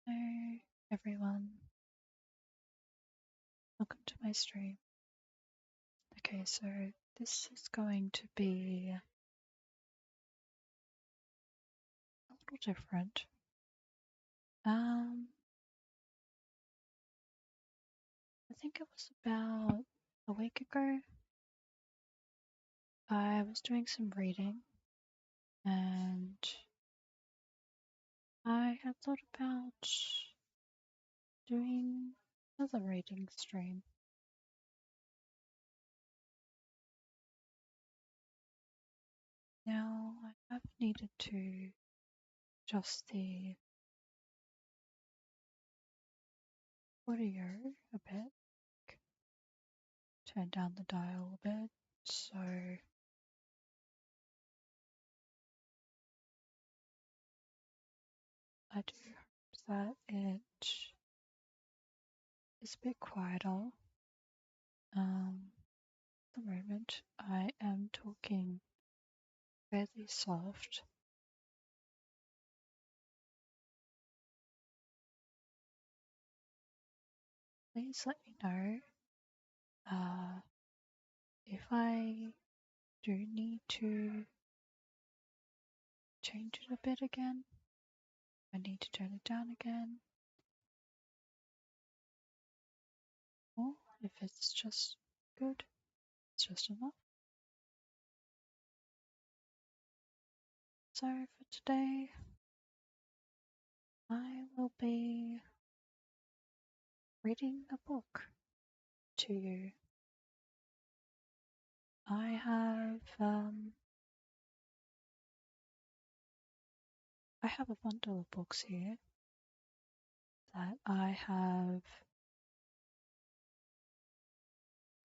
Hello, everyone. Welcome to my stream. Okay, so this is going to be a little different. I think it was about a week ago. I was doing some reading and I had thought about doing another reading stream. Now, I have needed to adjust the audio a bit, turn down the dial a bit, so I do hope that it is a bit quieter. At the moment, I am talking fairly soft. Please let me know if I do need to change it a bit again. I need to turn it down again. Or if it's just good, it's just enough. So for today, I will be reading a book to you. I have a bundle of books here that I have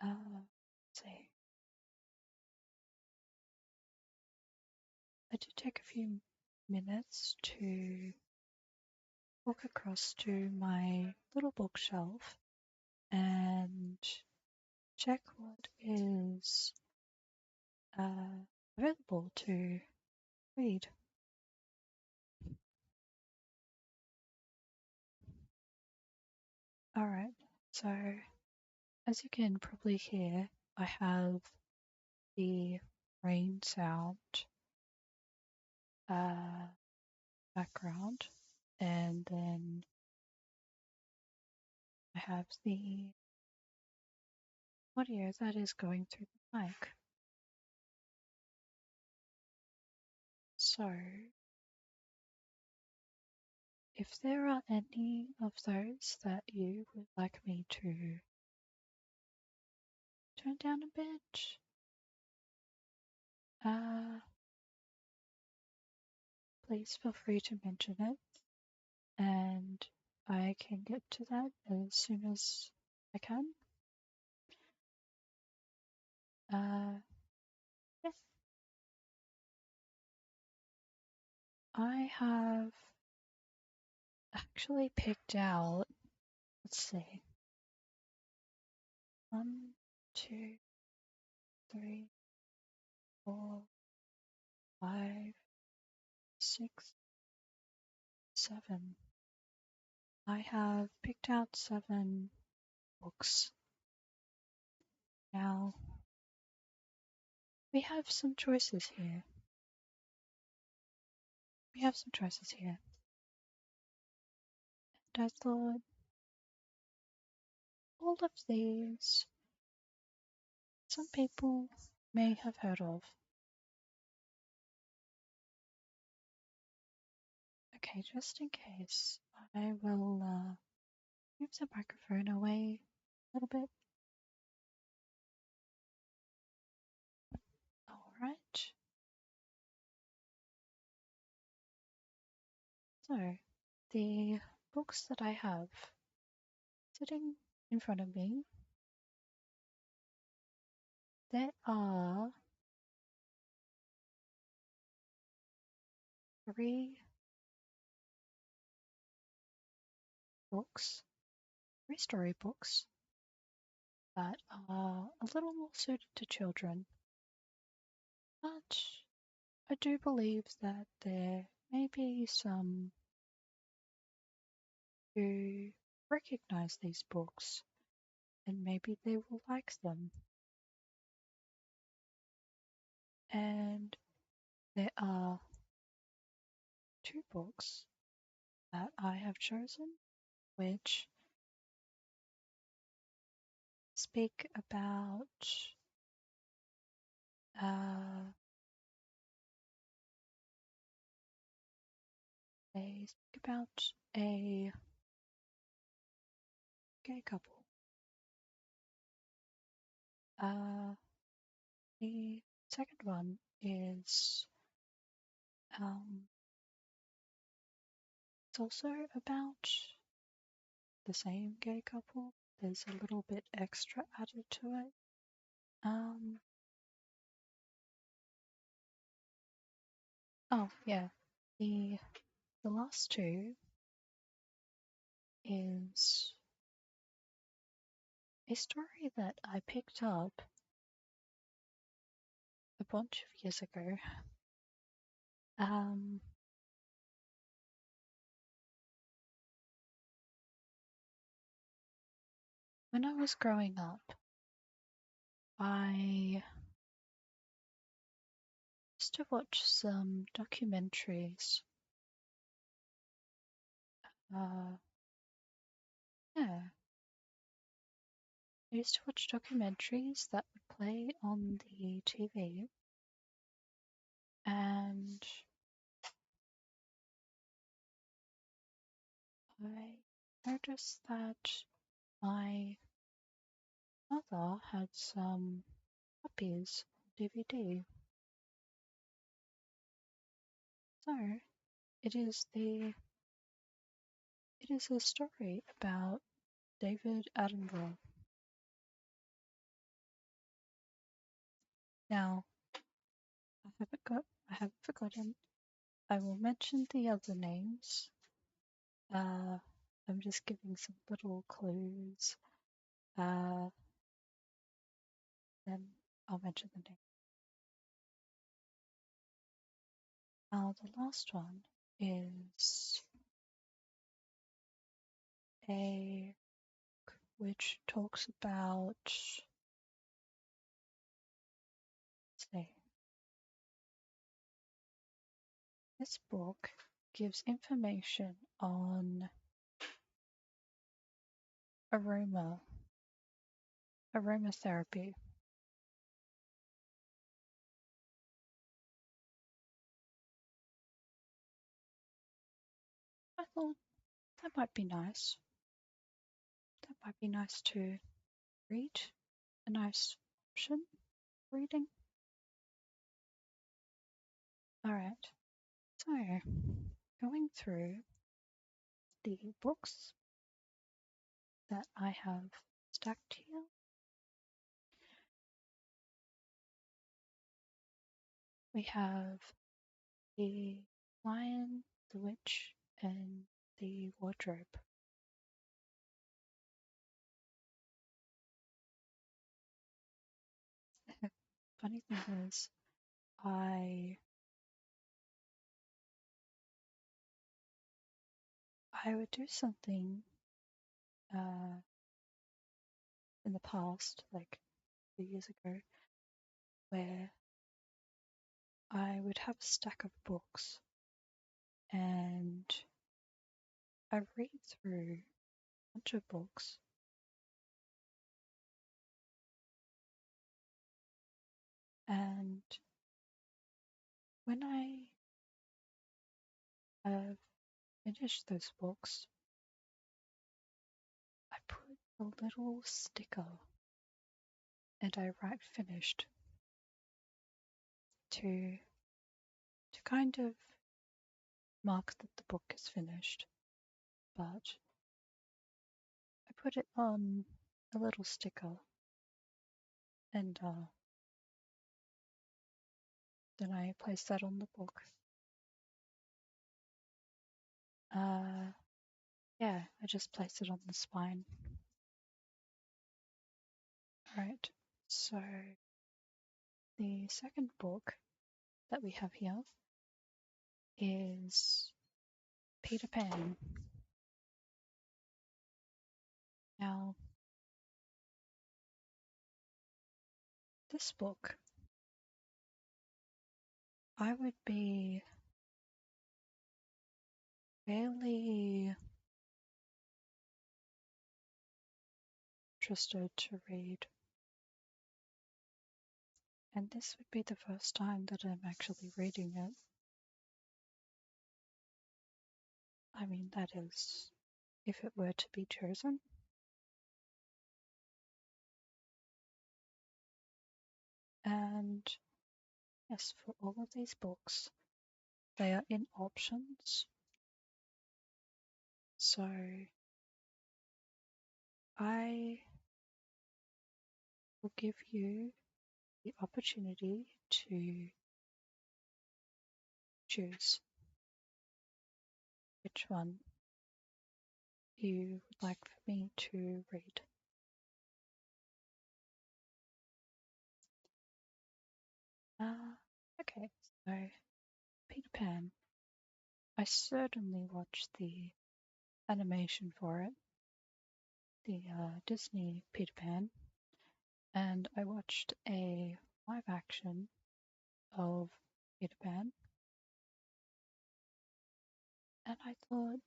let's see. I did take a few minutes to walk across to my little bookshelf and check what is available to read. Alright, so as you can probably hear, I have the rain sound background, and then I have the audio that is going through the mic. So, if there are any of those that you would like me to turn down a bit, please feel free to mention it, and I can get to that as soon as I can. Yeah. I have actually picked out, let's see, 1, 2, 3, 4, 5, 6, 7. I have picked out 7 books. Now, we have some choices here. And I thought all of these, some people may have heard of. Okay, just in case, I will move the microphone away a little bit. Alright. So, the books that I have sitting in front of me, there are 3 books, 3 storybooks that are a little more suited to children. But I do believe that there may be some to recognize these books and maybe they will like them. And there are 2 books that I have chosen which speak about they speak about a gay couple. The second one is it's also about the same gay couple. There's a little bit extra added to it. Oh yeah, the last 2 is a story that I picked up a bunch of years ago. When I was growing up, I used to watch some documentaries. Yeah, I used to watch documentaries that would play on the TV, and I noticed that my mother had some copies of DVD. So it is a story about David Attenborough. Now, I haven't forgotten. I will mention the other names. I'm just giving some little clues. Then I'll mention the name. The last one is a which talks about, let's see, this book gives information on aromatherapy. I thought that might be nice. That might be nice to read. A nice option reading. Alright, so going through the books that I have stacked here. We have The Lion, the Witch, and the Wardrobe. Funny thing is, I would do something in the past, like a few years ago, where I would have a stack of books and I read through a bunch of books and when I have finished those books, I put a little sticker and I write finished to kind of mark that the book is finished. But I put it on a little sticker and then I place that on the book. Yeah, I just place it on the spine. Alright, so the second book that we have here is Peter Pan. Now, this book, I would be fairly interested to read, and this would be the first time that I'm actually reading it. I mean, that is, if it were to be chosen. And yes, for all of these books, they are in options. So I will give you the opportunity to choose which one you would like for me to read. Okay, so Peter Pan. I certainly watched the animation for it, the Disney Peter Pan, and I watched a live action of Peter Pan, and I thought,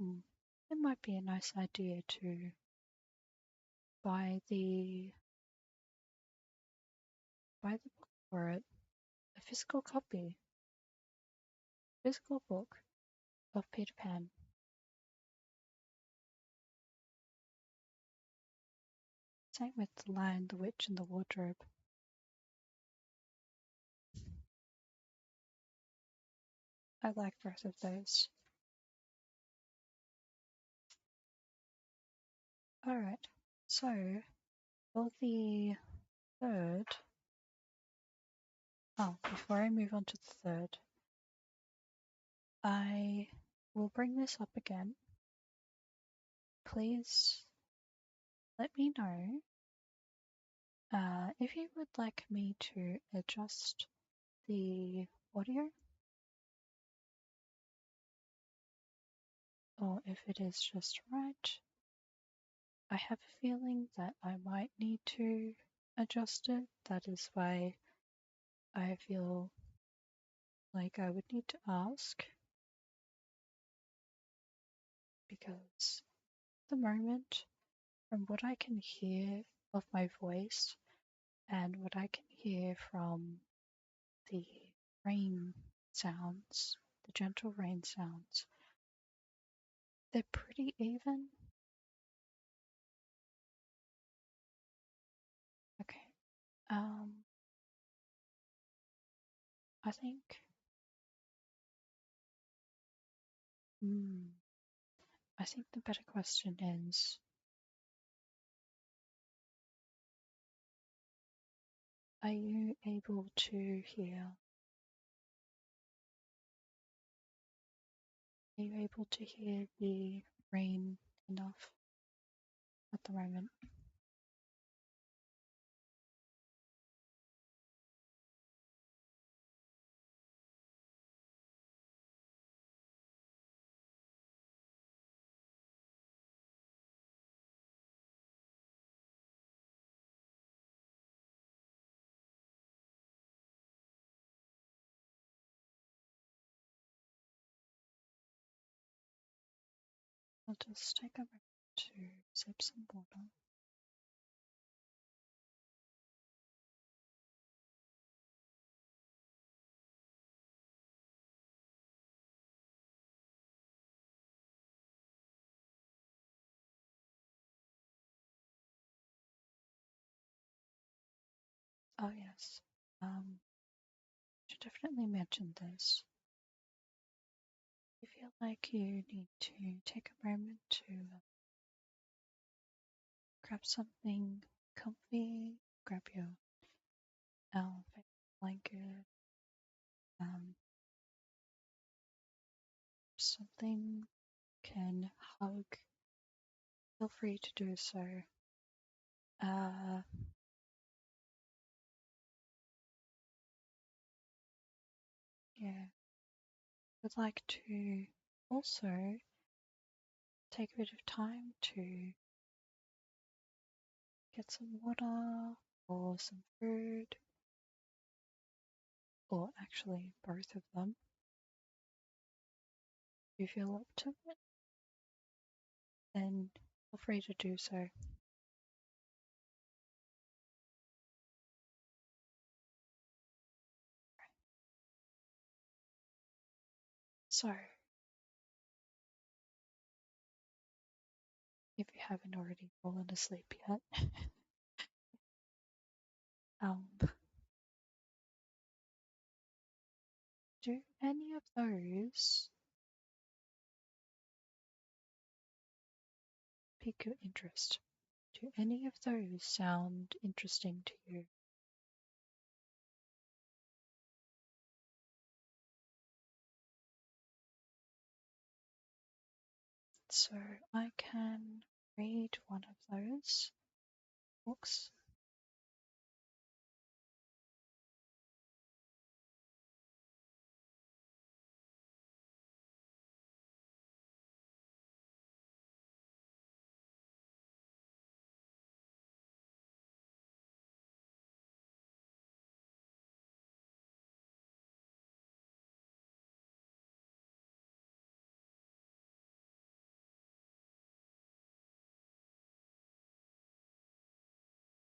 it might be a nice idea to buy the book for it, a physical book of Peter Pan. Same with The Lion, the Witch, and the Wardrobe. I like both of those. Alright, so for the third, before I move on to the third, I will bring this up again. Please let me know if you would like me to adjust the audio, or if it is just right. I have a feeling that I might need to adjust it. That is why I feel like I would need to ask, because at the moment, from what I can hear of my voice and what I can hear from the rain sounds, the gentle rain sounds, they're pretty even. Okay. I think hmm, I think the better question is, are you able to hear? Are you able to hear the rain enough at the moment? I'll just take a moment to sip some water. Oh yes, should definitely mention this. If you feel like you need to take a moment to grab something comfy, grab your favorite blanket, um, something can hug, feel free to do so. Yeah, would like to also take a bit of time to get some water or some food, or actually both of them, if you feel up to it, then feel free to do so. So, if you haven't already fallen asleep yet, um, do any of those pique your interest? Do any of those sound interesting to you? So I can read one of those books.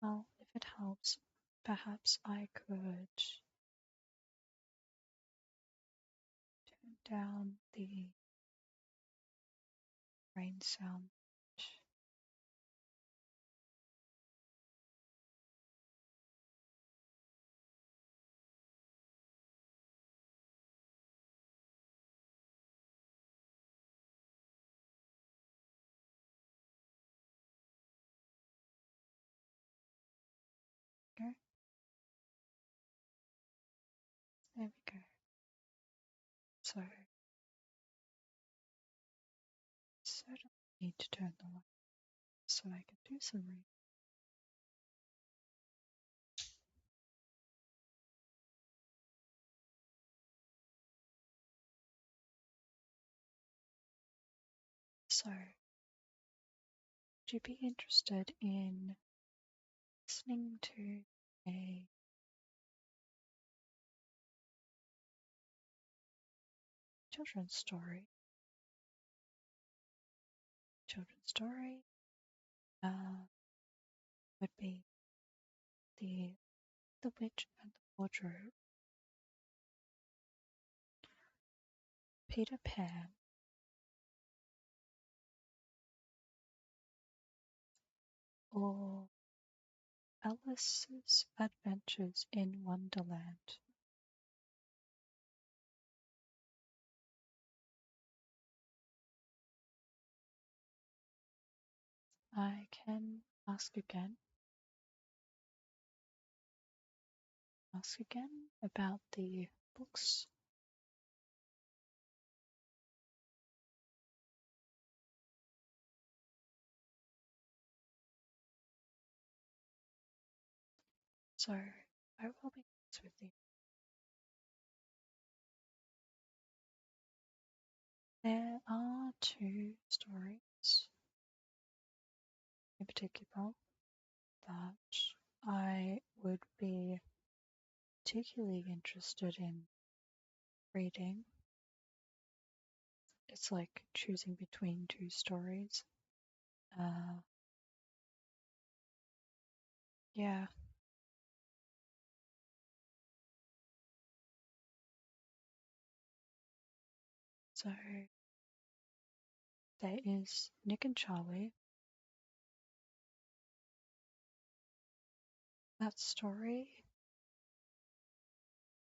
Well, if it helps, perhaps I could turn down the rain sound. Okay, there we go. So, certainly need to turn the light so I can do some reading. So, would you be interested in listening to a children's story? Children's story would be the Witch and the Wardrobe, Peter Pan, or Alice's Adventures in Wonderland. I can ask again about the books. So I will be honest with you. There are two stories in particular that I would be particularly interested in reading. It's like choosing between two stories. Yeah, so there is Nick and Charlie. That story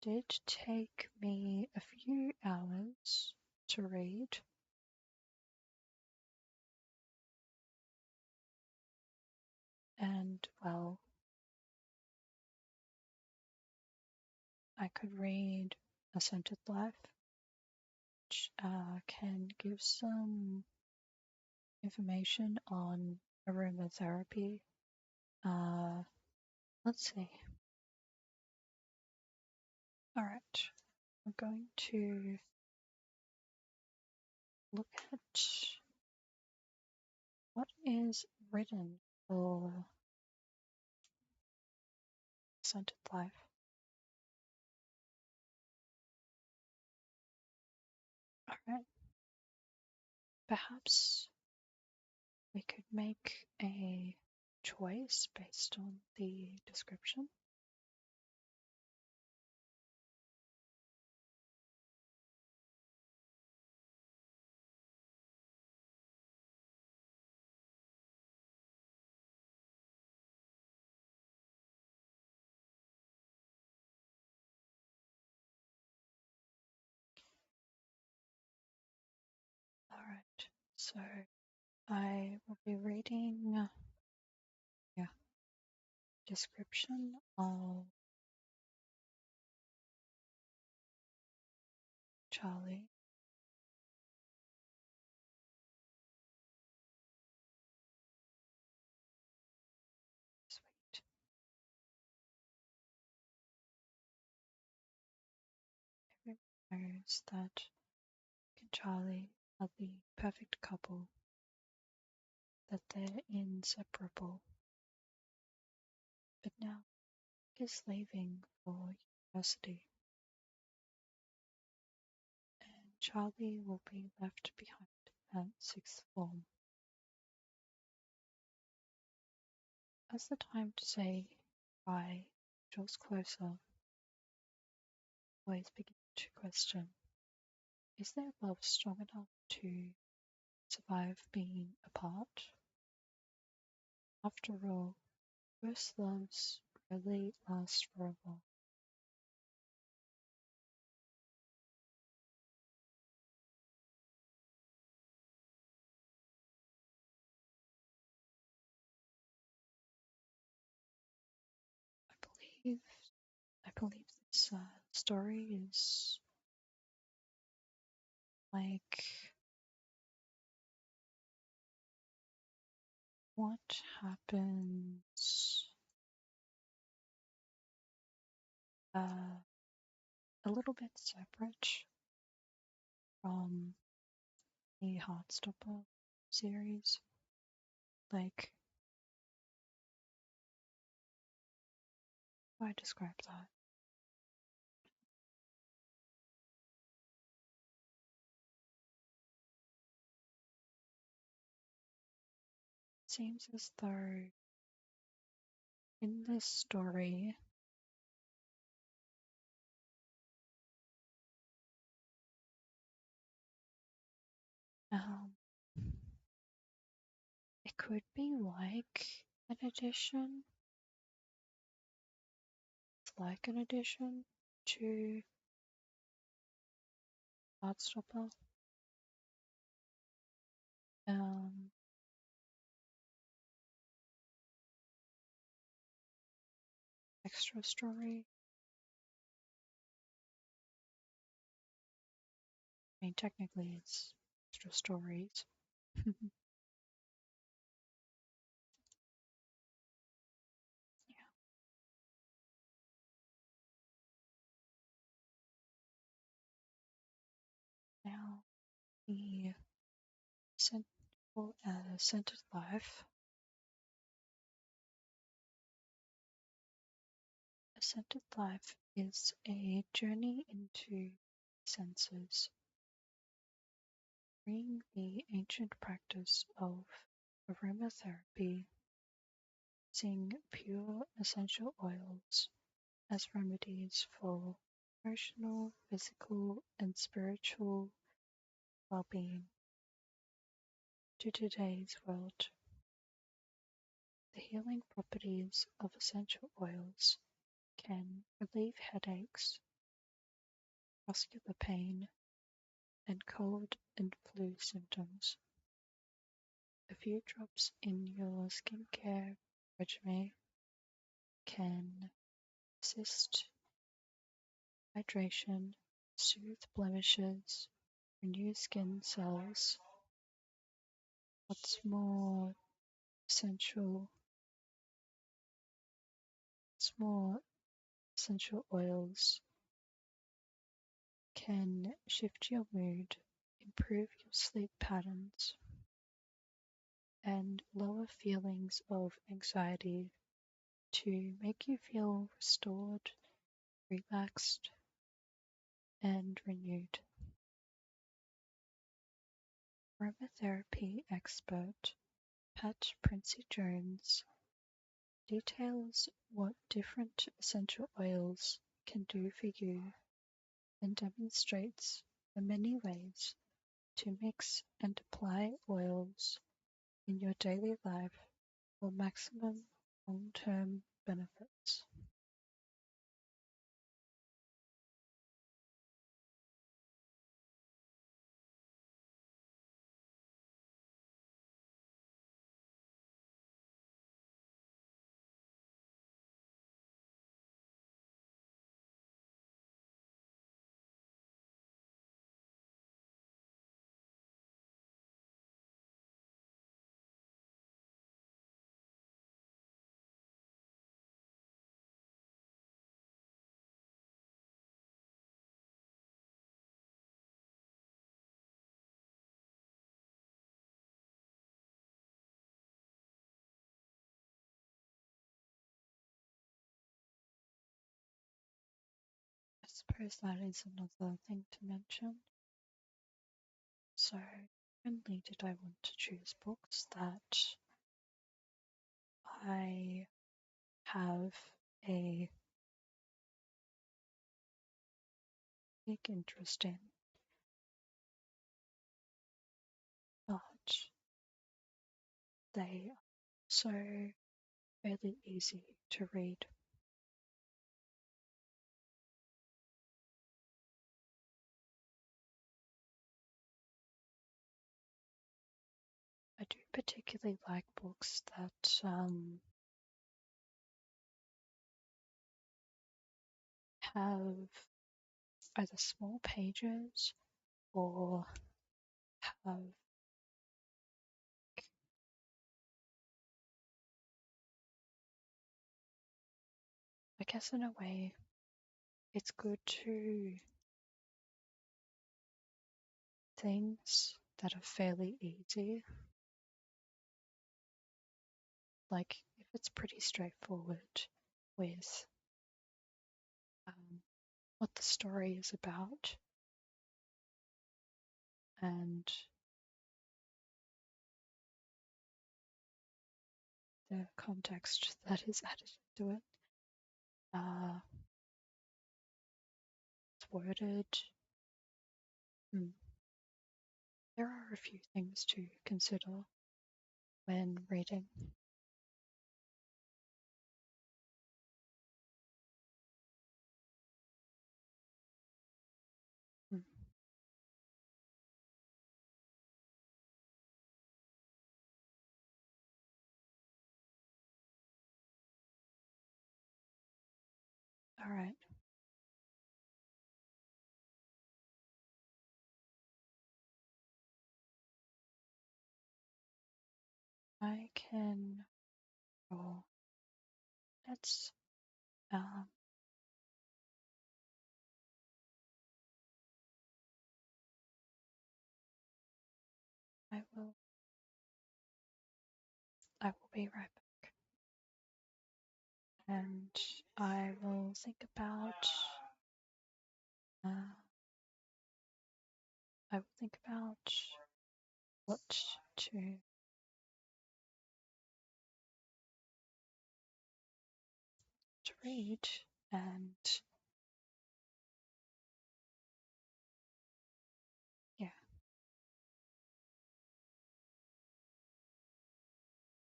did take me a few hours to read. And well, I could read A Scented Life, which can give some information on aromatherapy. Let's see. All right, I'm going to look at What is written for Scented Life? Alright. Perhaps we could make a choice based on the description. Alright, so I will be reading description of Charlie. Sweet. Everyone knows that Nick and Charlie are the perfect couple, that they're inseparable. But now Nick is leaving for university, and Charlie will be left behind at sixth form. As the time to say bye draws closer, boys begin to question, is their love strong enough to survive being apart? After all, first loves rarely last forever. I believe this story is like what happens a little bit separate from the Heartstopper series. Like, how do I describe that? Seems as though in this story, um, it could be like an addition. It's like an addition to Heartstopper. Um, extra story. I mean, technically, it's extra stories. Yeah. Now, the Scented Life. A Scented Life is a journey into senses, bringing the ancient practice of aromatherapy, using pure essential oils as remedies for emotional, physical, and spiritual well-being to today's world. The healing properties of essential oils can relieve headaches, muscular pain, and cold and flu symptoms. A few drops in your skincare regimen can assist hydration, soothe blemishes, renew skin cells. What's more essential? More essential oils can shift your mood, improve your sleep patterns, and lower feelings of anxiety to make you feel restored, relaxed, and renewed. Aromatherapy expert Pat Princey Jones details what different essential oils can do for you and demonstrates the many ways to mix and apply oils in your daily life for maximum long-term benefits. I suppose that is another thing to mention. So, only did I want to choose books that I have a big interest in, but they are so fairly easy to read. I do particularly like books that have either small pages or have, I guess in a way, it's good to things that are fairly easy. Like if it's pretty straightforward with what the story is about and the context that is added to it. It's worded. There are a few things to consider when reading. Mm. All right. I can roll. Let's um, I will be right back. And I will think about uh, what to read, and yeah,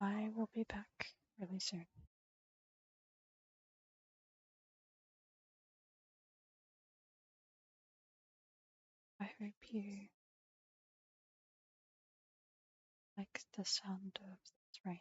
I will be back really soon. I hope you like the sound of this rain.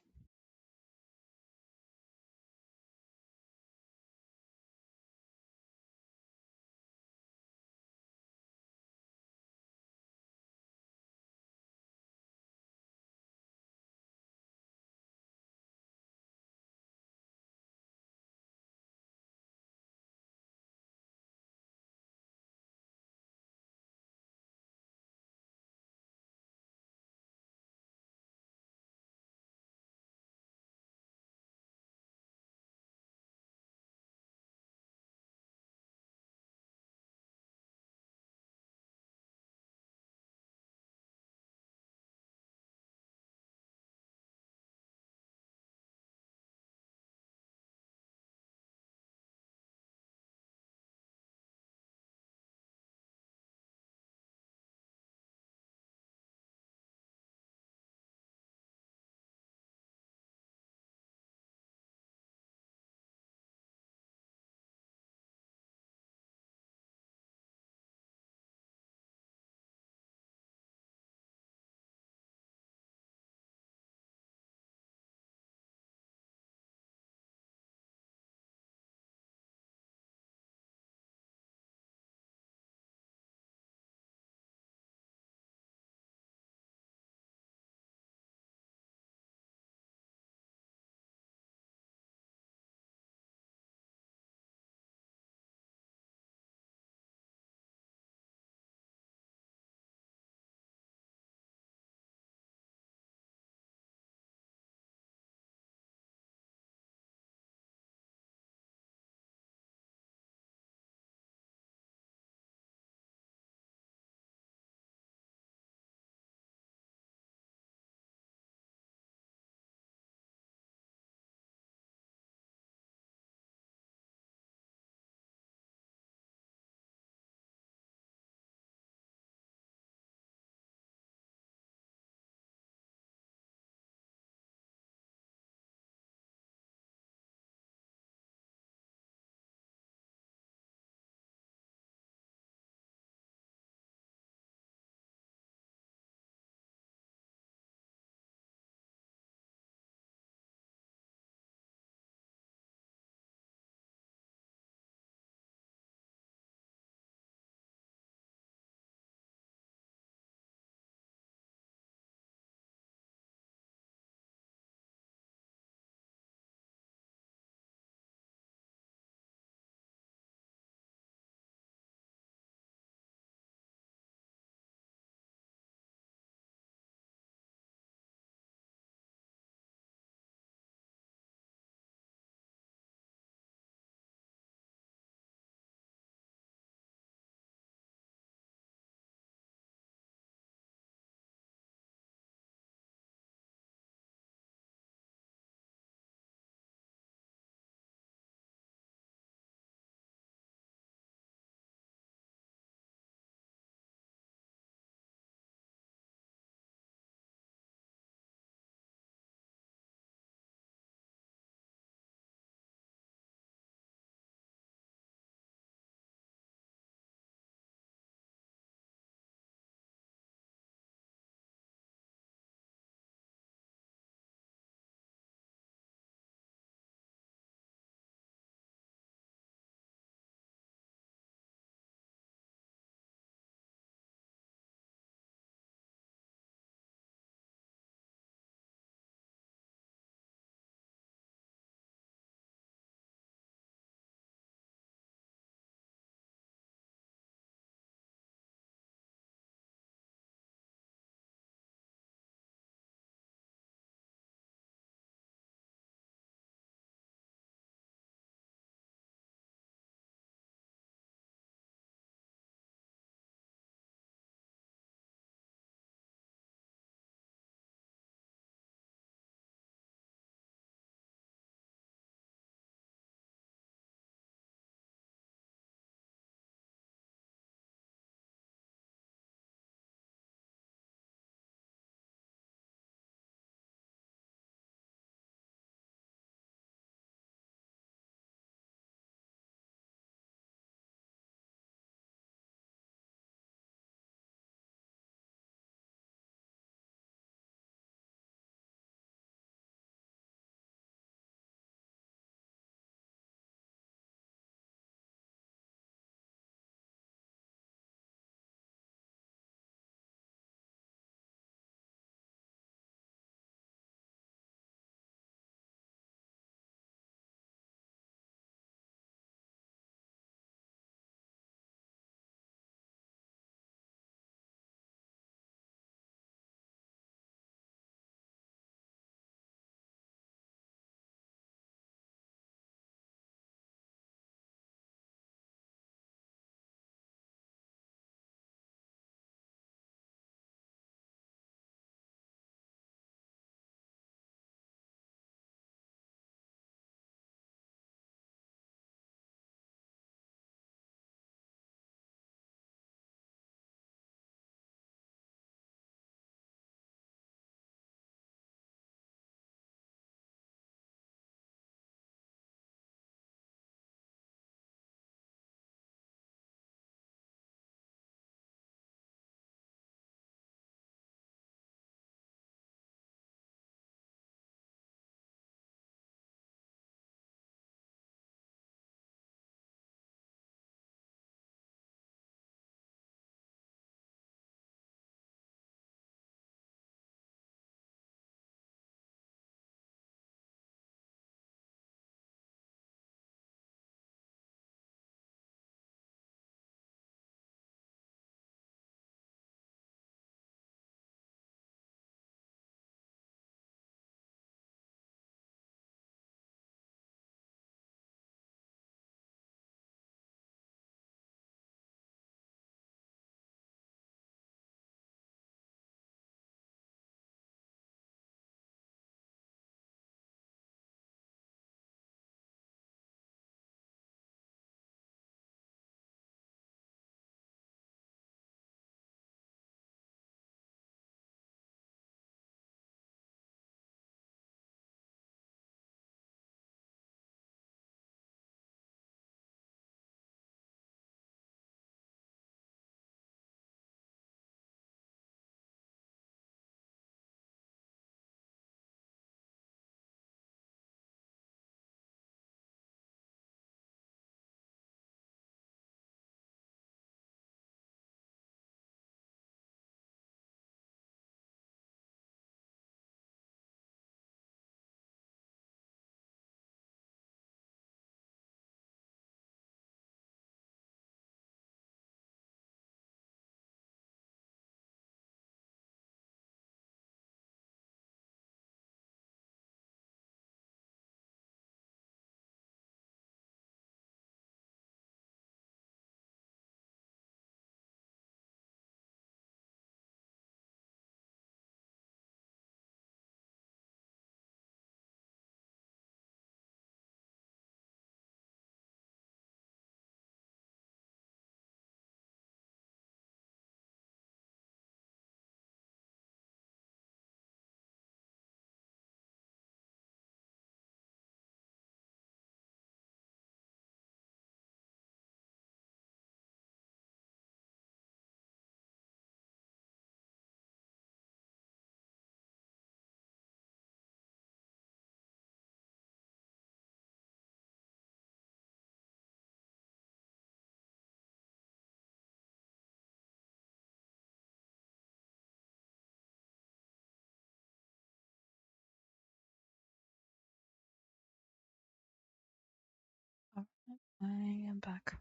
I am back.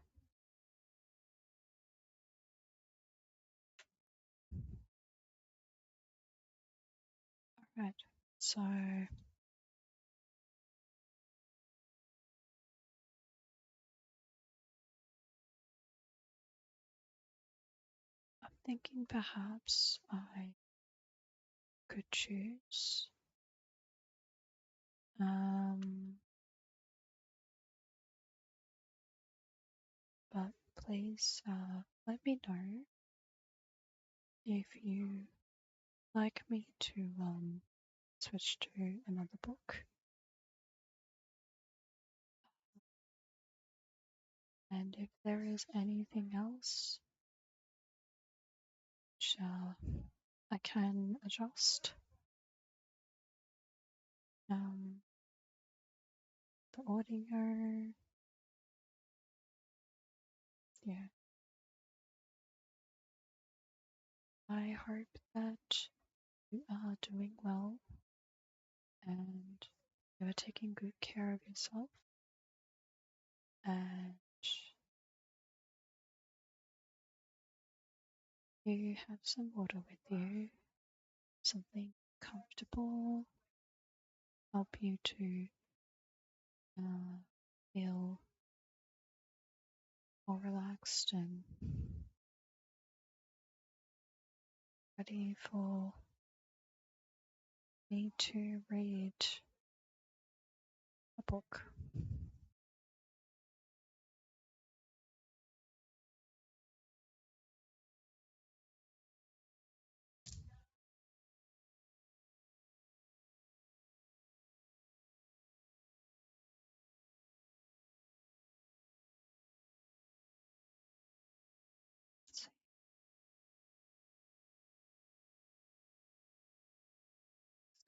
Alright, so I'm thinking perhaps I could choose. But please let me know if you like me to switch to another book. And if there is anything else which I can adjust. The audio, yeah. I hope that you are doing well and you are taking good care of yourself, and you have some water with you, something comfortable, help you to feel more relaxed and ready for me to read a book. So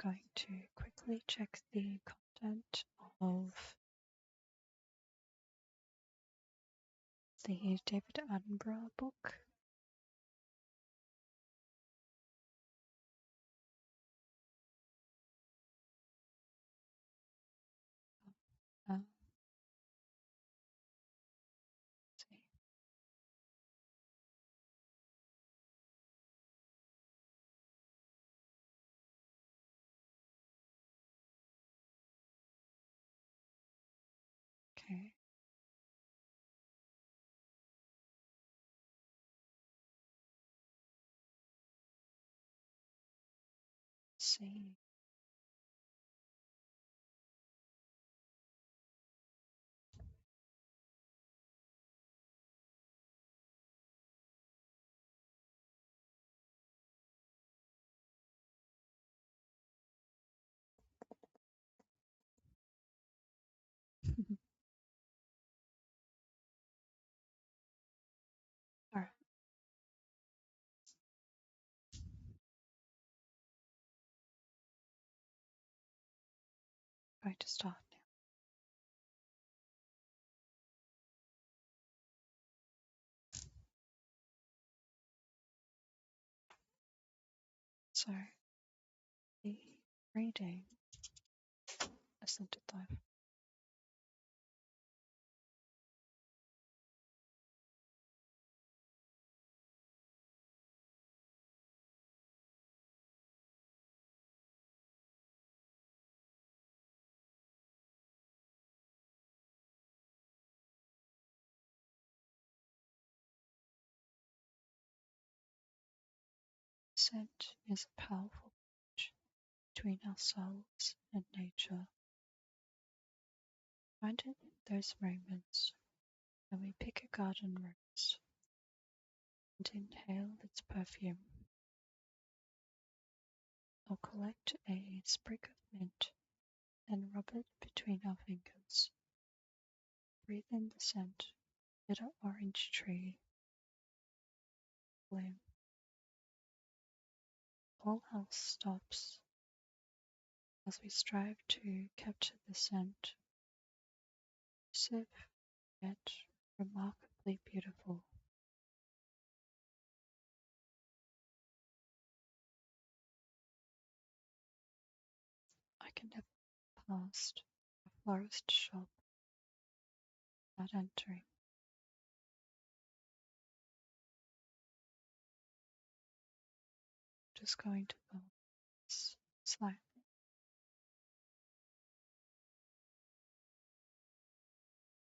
I'm going to quickly check the content of the David Attenborough book. Let's see. Okay. Let's see. Alright, going to start now. So the reading isn't it though? Scent is a powerful bridge between ourselves and nature. Find it in those moments when we pick a garden rose and inhale its perfume, or collect a sprig of mint and rub it between our fingers. Breathe in the scent of bitter orange tree bloom. All else stops as we strive to capture the scent, elusive yet remarkably beautiful. I can never pass a florist shop without entering. Just going to build this slightly.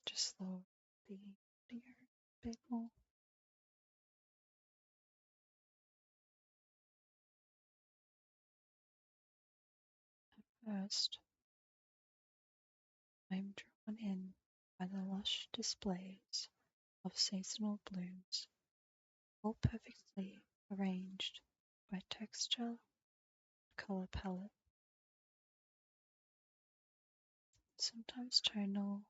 Just lower the audio a bit more. First, I am drawn in by the lush displays of seasonal blooms, all perfectly arranged by texture and color palette, sometimes tonal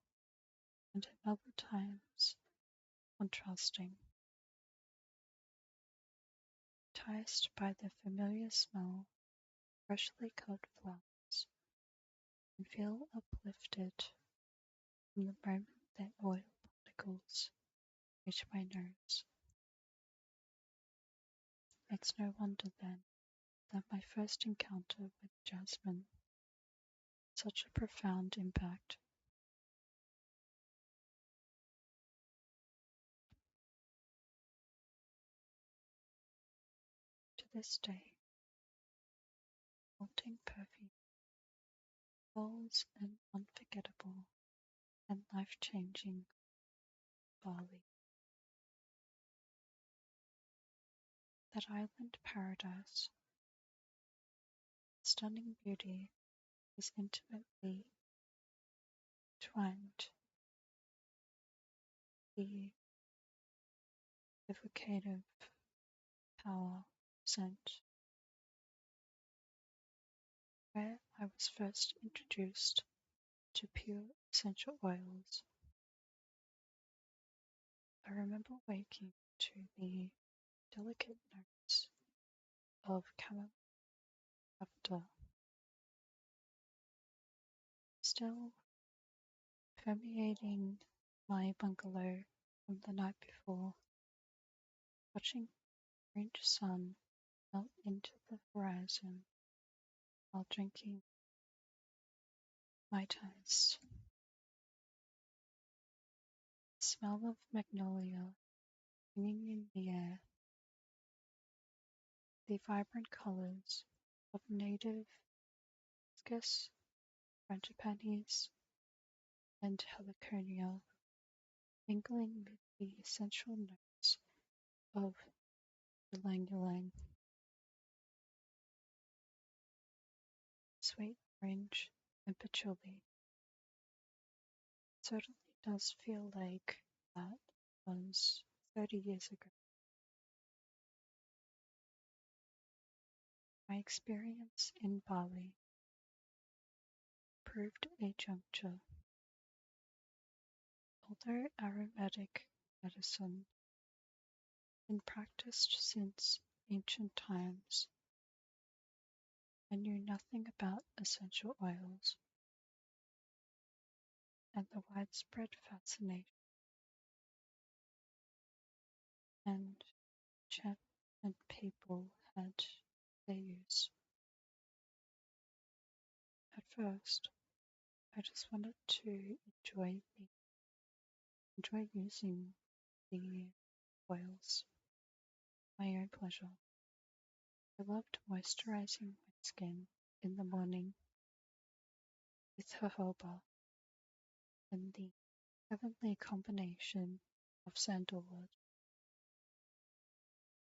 and at other times contrasting, enticed by the familiar smell of freshly cut flowers, and feel uplifted from the moment that oil particles reach my nose. It's no wonder then that my first encounter with jasmine had such a profound impact. To this day, haunting perfume holds an unforgettable and life-changing Bali. That island paradise, stunning beauty is intimately twined the evocative power scent, where I was first introduced to pure essential oils. I remember waking to the delicate notes of chamomile lavender, still permeating my bungalow from the night before, watching the orange sun melt into the horizon while drinking my ties. The smell of magnolia hanging in the air, the vibrant colors of native hibiscus, frangipanis, and heliconia mingling with the essential notes of ylang-ylang, sweet orange, and patchouli. It certainly does feel like that was 30 years ago. My experience in Bali proved a juncture. Although aromatic medicine been practiced since ancient times, I knew nothing about essential oils and the widespread fascination and enchantment people had their use. At first, I just wanted to enjoy using the oils for my own pleasure. I loved moisturizing my skin in the morning with jojoba and the heavenly combination of sandalwood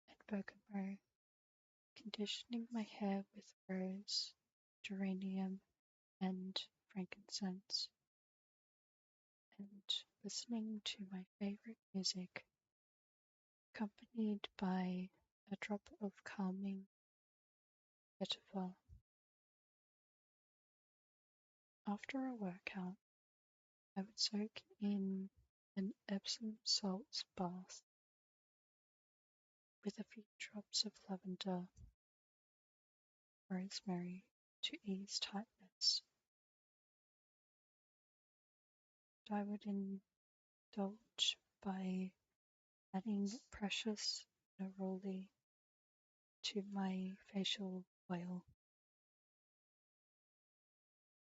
and bergamot, conditioning my hair with rose, geranium, and frankincense, and listening to my favorite music, accompanied by a drop of calming vetiver. After a workout, I would soak in an Epsom salts bath with a few drops of lavender, rosemary to ease tightness. I would indulge by adding precious neroli to my facial oil.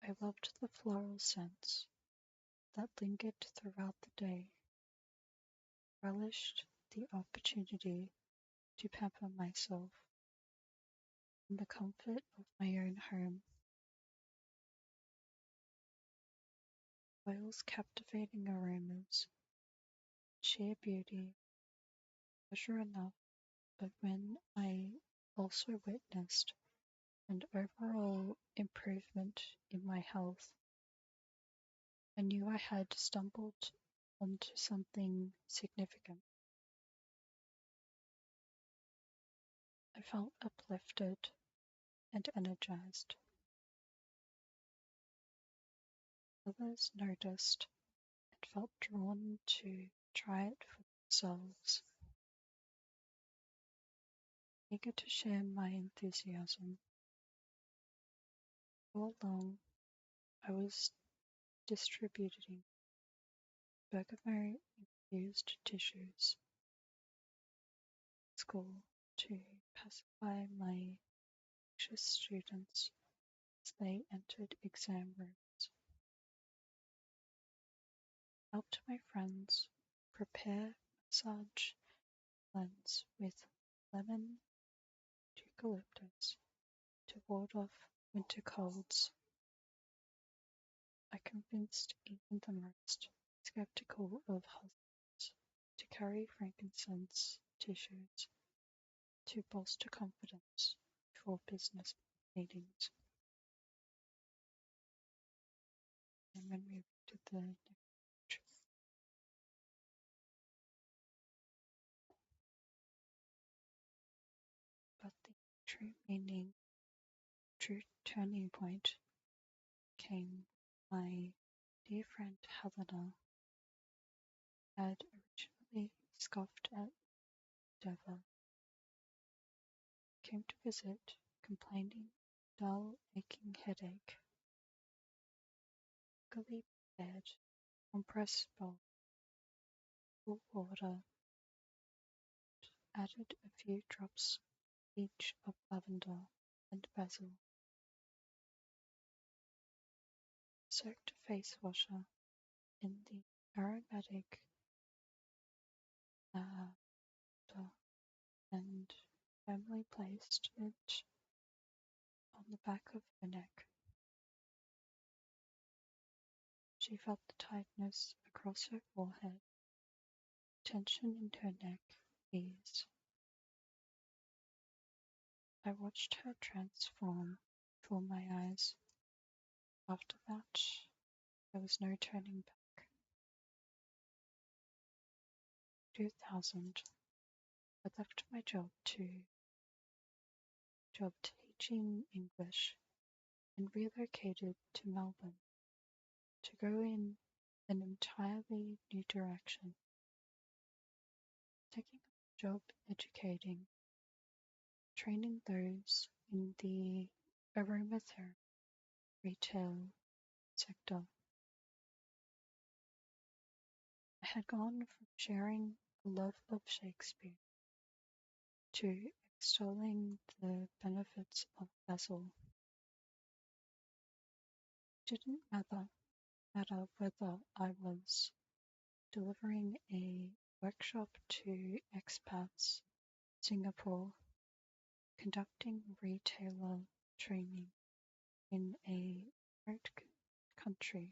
I loved the floral scents that lingered throughout the day, relished the opportunity to pamper myself in the comfort of my own home. Oil's captivating aromas, sheer beauty, pleasure enough, but when I also witnessed an overall improvement in my health, I knew I had stumbled onto something significant. I felt uplifted and energized. Others noticed and felt drawn to try it for themselves, eager to share my enthusiasm. All along, I was distributing bergamot-infused tissues at school to pacify my anxious students as they entered exam rooms. Helped my friends prepare massage blends with lemon and eucalyptus to ward off winter colds. I convinced even the most skeptical of husbands to carry frankincense tissues to bolster confidence before business meetings. And when we did the next, but the true meaning, true turning point came my dear friend Helena had originally scoffed at Deva, came to visit, complaining of dull, aching headache, gully bed, compressed bowl, cool water, added a few drops each of lavender and basil, soaked a face washer in the aromatic water, and firmly placed it on the back of her neck. She felt the tightness across her forehead, tension in her neck ease. I watched her transform before my eyes. After that, there was no turning back. 2000, I left my job teaching English and relocated to Melbourne to go in an entirely new direction, taking up a job educating, training those in the aromatherapy retail sector. I had gone from sharing a love of Shakespeare to extolling the benefits of basil. It didn't matter whether I was delivering a workshop to expats in Singapore, conducting retailer training in a remote country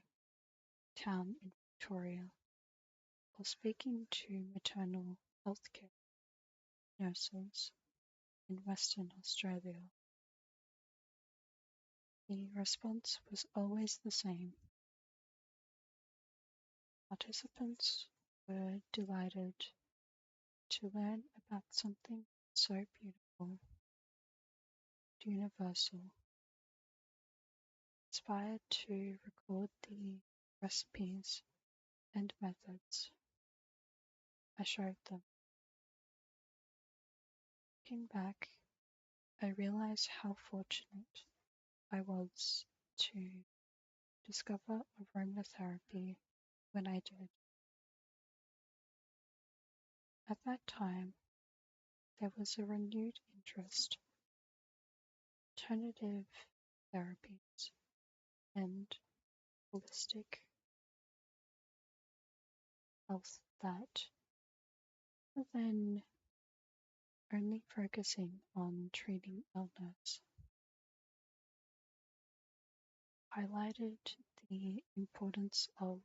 town in Victoria, or speaking to maternal healthcare nurses in Western Australia. The response was always the same. Participants were delighted to learn about something so beautiful, universal, inspired to record the recipes and methods. I showed them. Looking back, I realize how fortunate I was to discover aromatherapy when I did. At that time, there was a renewed interest, alternative therapies, and holistic health that, rather than only focusing on treating illness, highlighted the importance of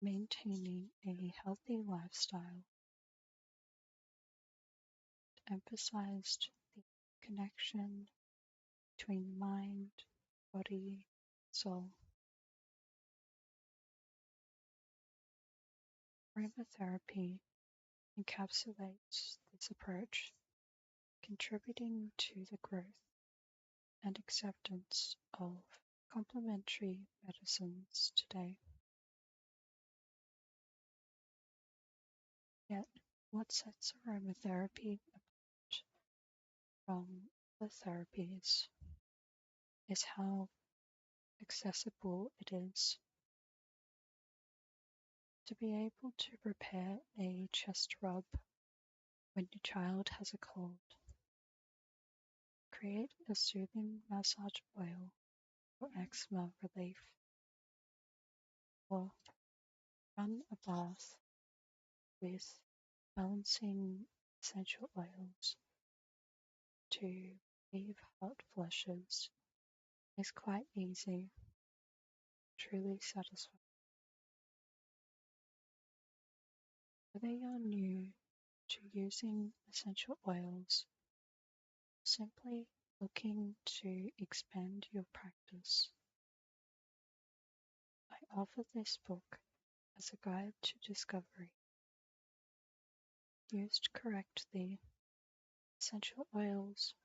maintaining a healthy lifestyle, emphasized the connection between mind, body, soul. Aromatherapy encapsulates this approach, contributing to the growth and acceptance of complementary medicines today. Yet, what sets aromatherapy apart from other therapies is how accessible it is. To be able to prepare a chest rub when your child has a cold, create a soothing massage oil for eczema relief, or run a bath with balancing essential oils to relieve hot flushes is quite easy, truly satisfying. Whether you're new to using essential oils, simply looking to expand your practice, I offer this book as a guide to discovery. Used correctly, essential oils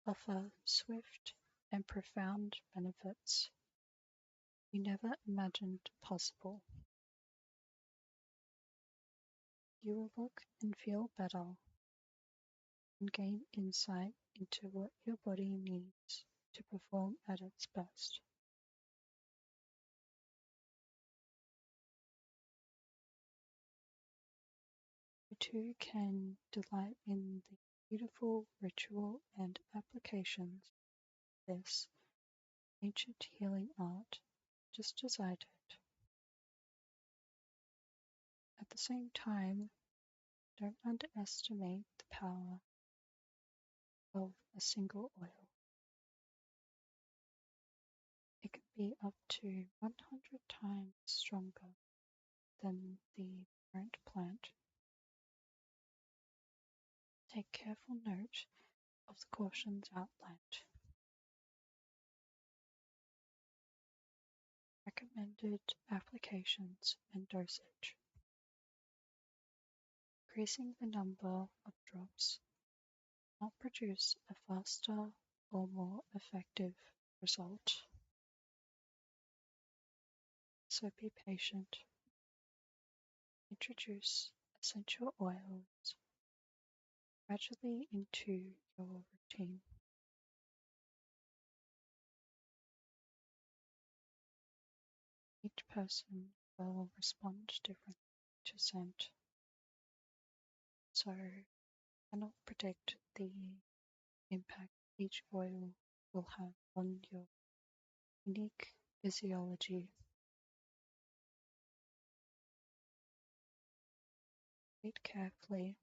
offer swift and profound benefits you never imagined possible. You will look and feel better and gain insight into what your body needs to perform at its best. You too can delight in the beautiful ritual and applications of this ancient healing art, just as I did. At the same time, don't underestimate the power of a single oil. It can be up to 100 times stronger than the parent plant. Take careful note of the cautions outlined. Recommended applications and dosage. Increasing the number of drops will not produce a faster or more effective result. So be patient. Introduce essential oils gradually into your routine. Each person will respond differently to scent, so I cannot predict the impact each oil will have on your unique physiology. Read carefully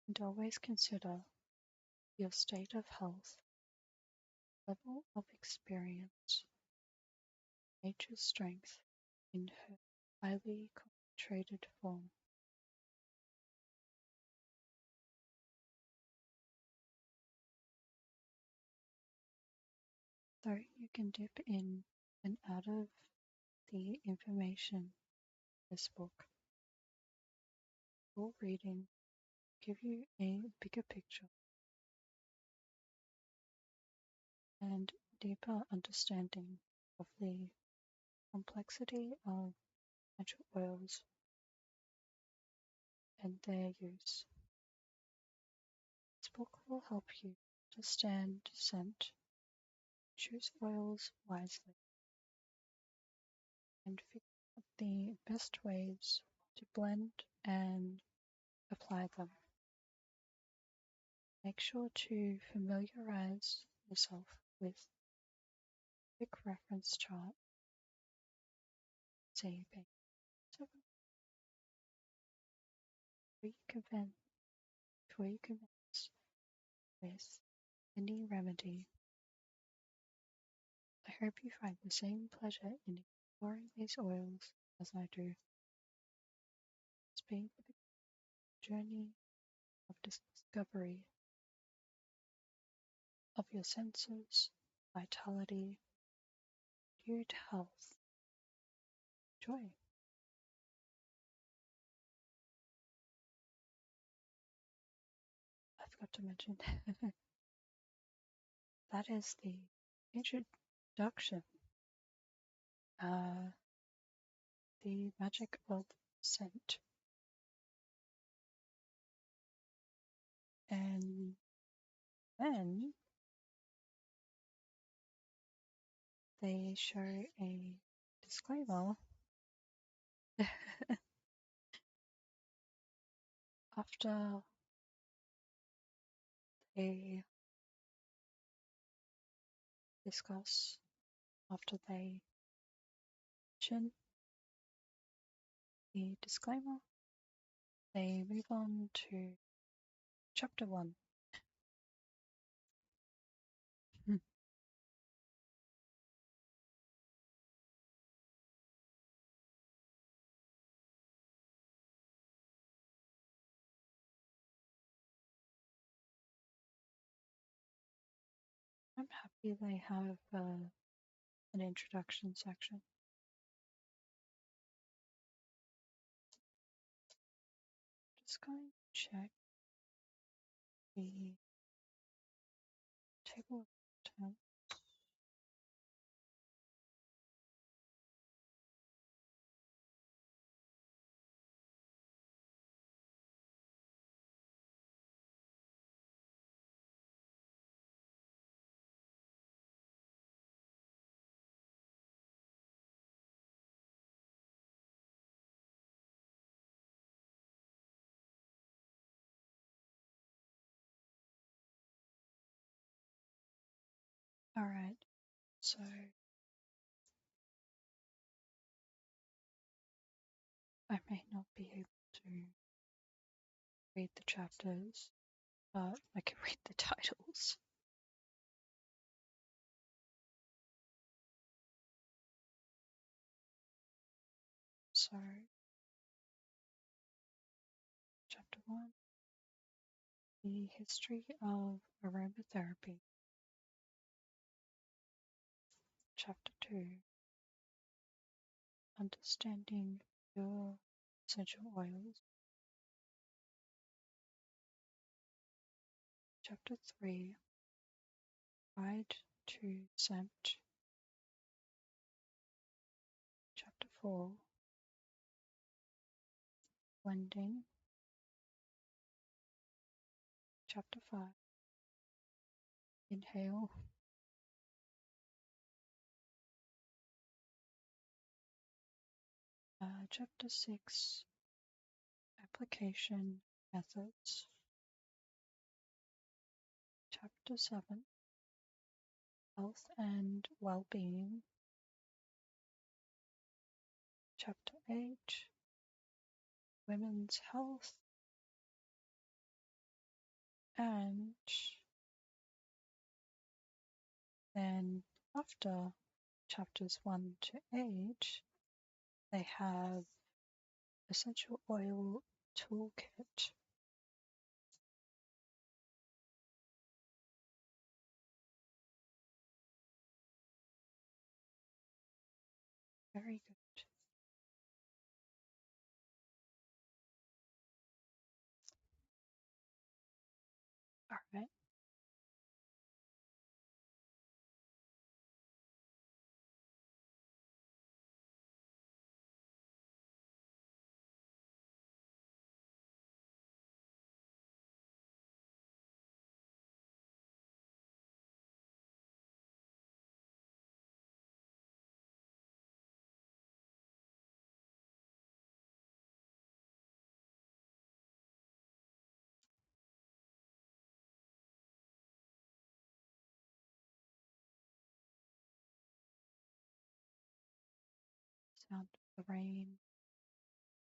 and always consider your state of health, level of experience, nature's strength in her highly concentrated form. Though you can dip in and out of the information in this book, full reading give you a bigger picture and deeper understanding of the complexity of essential oils and their use. This book will help you understand scent, choose oils wisely, and figure out the best ways to blend and apply them. Make sure to familiarize yourself with a quick reference chart, say page 7, commence with any remedy, I hope you find the same pleasure in exploring these oils as I do. It's been a journey of discovery of your senses, vitality, renewed health, joy. I forgot to mention that is the introduction. The magic of scent. And then they show a disclaimer after they discuss, after they mention the disclaimer, they move on to chapter 1. I'm happy they have an introduction section. Just going to check the table of contents. Alright, so I may not be able to read the chapters, but I can read the titles. So, chapter 1, the history of aromatherapy. Chapter 2, understanding your essential oils. Chapter 3, guide to scent. Chapter 4, blending. Chapter 5, inhale. Chapter 6, application methods. Chapter 7, health and well-being. Chapter 8, women's health. And then after chapters 1 to 8, they have essential oil toolkit. Very good. All right. Sound of the rain.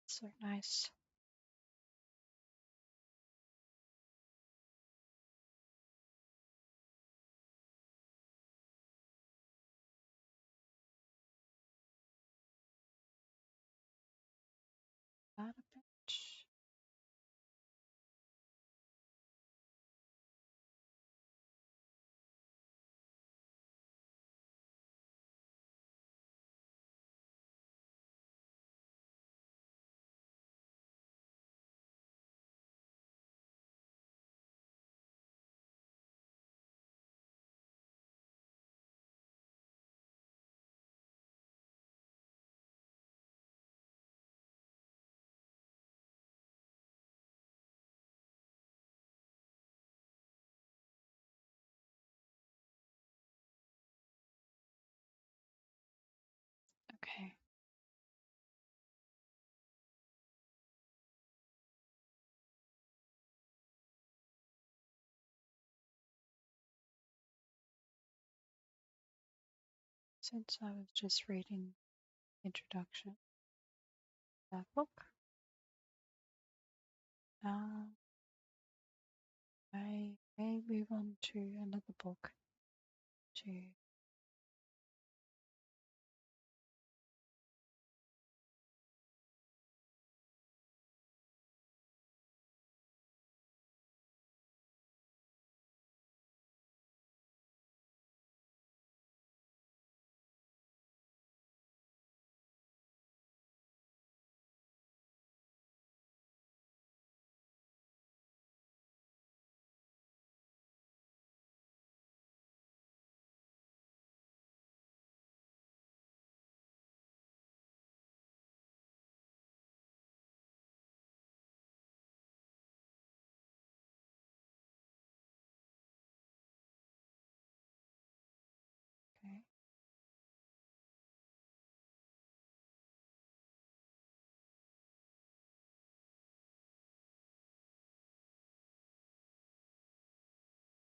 So nice. since I was just reading introduction to that book, I may move on to another book to okay.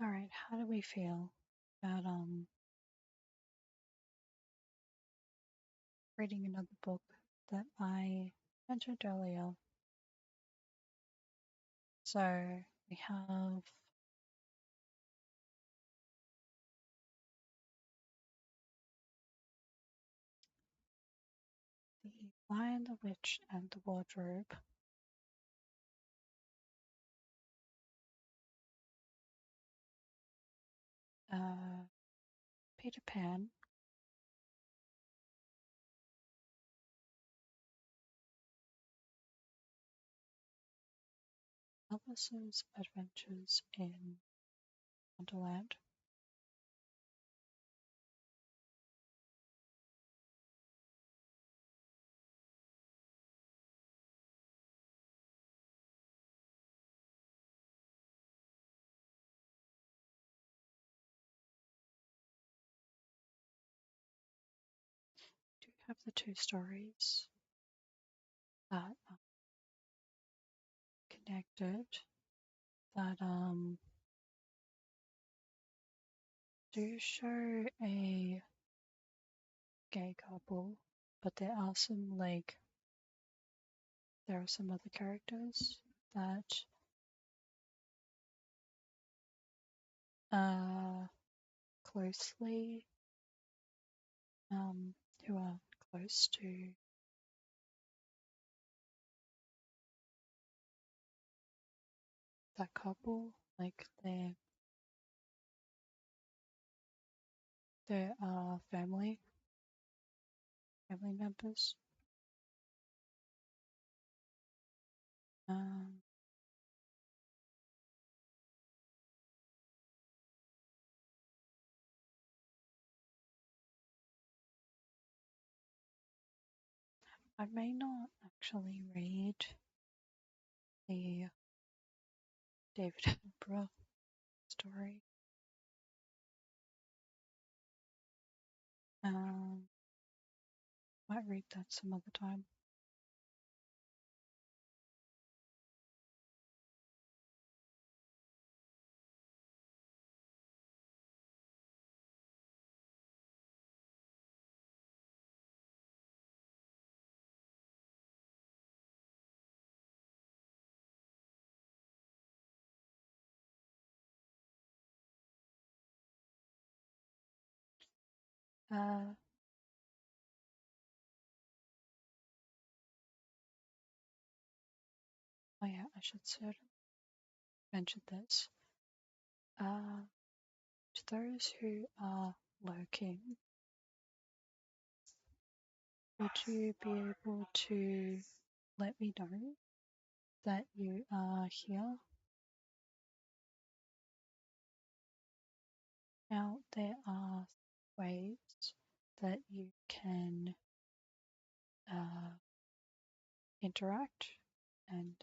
All right, how do we feel about reading another book that I mentioned earlier? So we have The Lion, the Witch, and the Wardrobe. Peter Pan, Alice's Adventures in Wonderland, do have the two stories that are connected that do show a gay couple, but there are some other characters that closely who are close to that couple, like their family members. Um, I may not actually read the David Attenborough story. Might read that some other time. Uh, oh yeah, I should certainly mention this. To those who are lurking, would you be able to let me know that you are here? Now, there are ways that you can interact and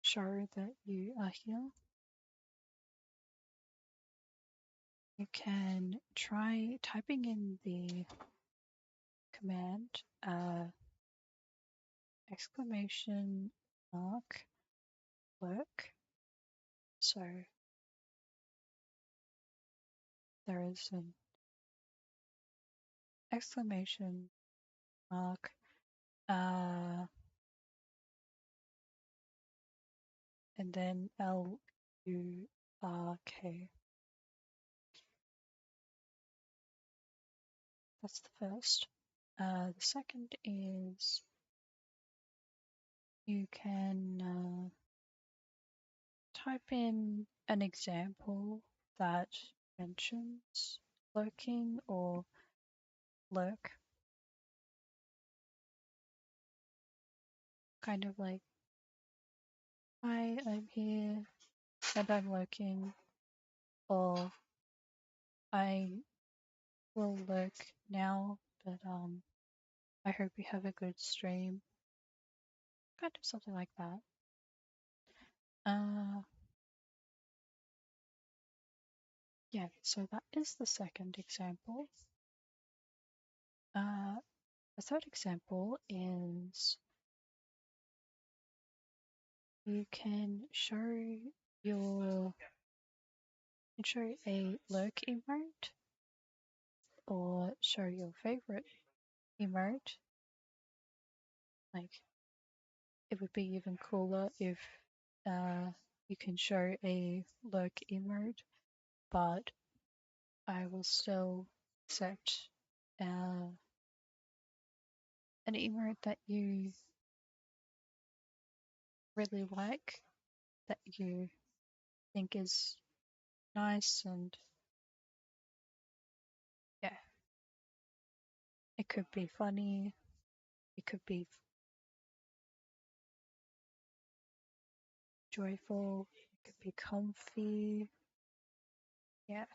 show that you are here. You can try typing in the command exclamation mark lurk. So there is an exclamation mark, and then LURK. That's the first. The second is you can type in an example that mentions lurking or lurk. Kind of like, hi, I'm here and I'm lurking, or I will lurk now, but I hope you have a good stream. Kind of something like that. Yeah, so that is the second example. The third example is you can show a lurk emote or show your favorite emote. Like, it would be even cooler if you can show a lurk emote, but I will still accept an emote that you really like, that you think is nice, and yeah, it could be funny, it could be joyful, it could be comfy. Yeah.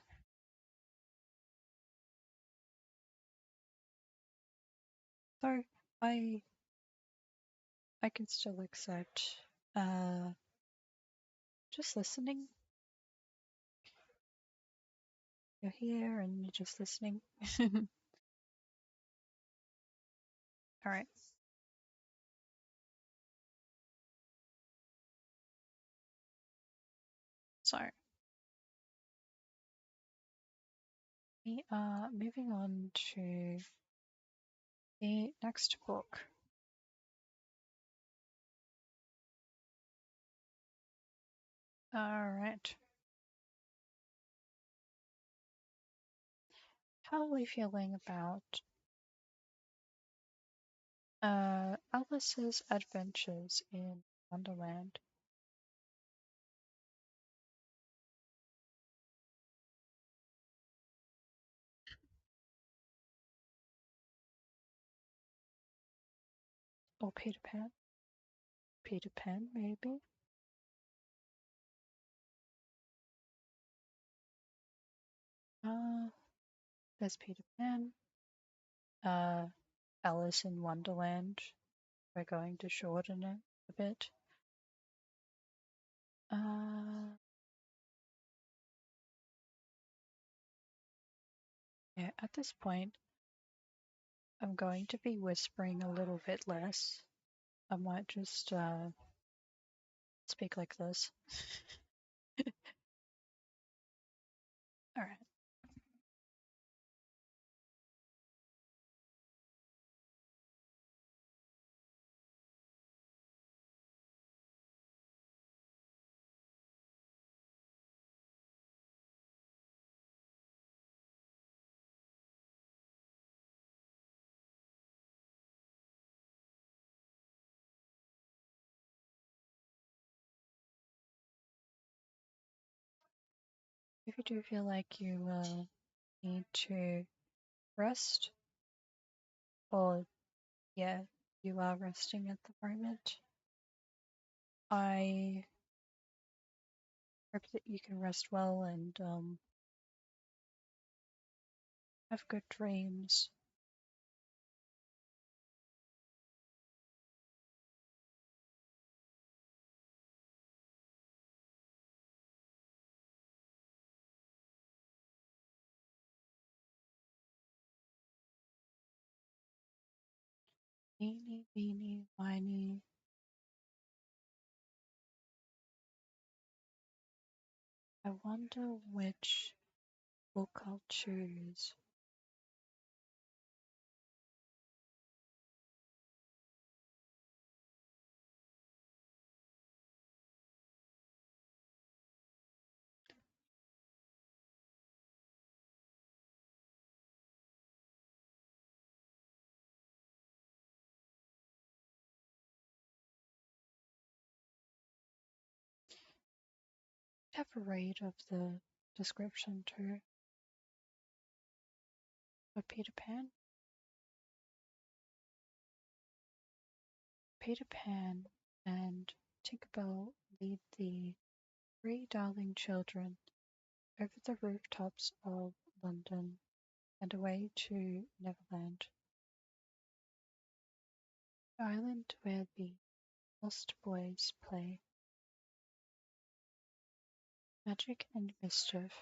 So I can still accept just listening. You're here and you're just listening. All right. So we are moving on to the next book. All right. How are we feeling about Alice's Adventures in Wonderland? Or Peter Pan? Peter Pan, maybe? There's Peter Pan. Alice in Wonderland. We're going to shorten it a bit. Yeah, at this point, I'm going to be whispering a little bit less. I might just speak like this. Alright. If you do feel like you need to rest, or yeah, you are resting at the moment, I hope that you can rest well and have good dreams. Eeny, meeny, miny. I wonder which book I'll choose. have a read of the description too of Peter Pan. Peter Pan and Tinkerbell lead the three darling children over the rooftops of London and away to Neverland, the island where the lost boys play. Magic and mischief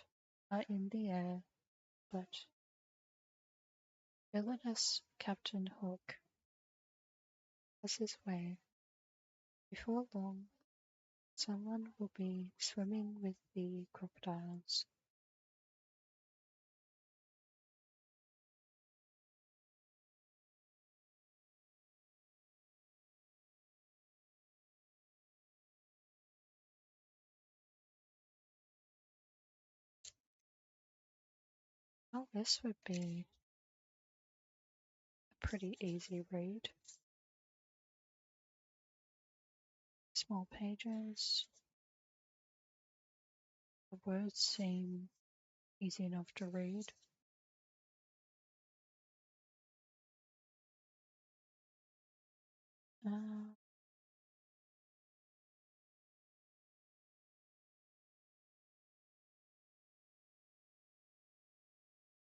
are in the air, but villainous Captain Hook has his way. Before long, someone will be swimming with the crocodiles. Well, this would be a pretty easy read. Small pages. The words seem easy enough to read. Uh,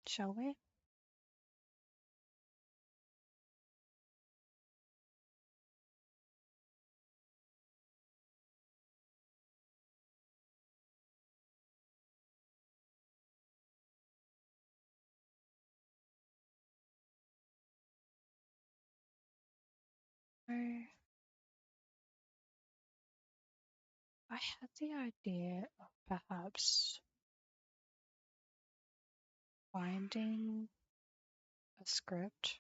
shall we? So, I had the idea of perhaps finding a script.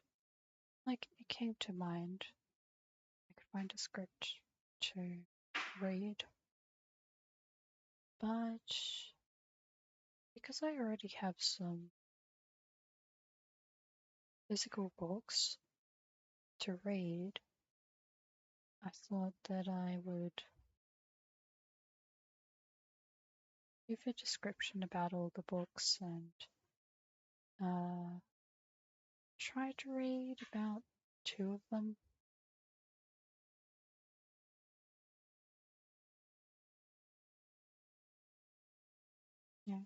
Like, it came to mind. I could find a script to read, but because I already have some physical books to read, I thought that I would give a description about all the books and try to read about two of them. Yeah.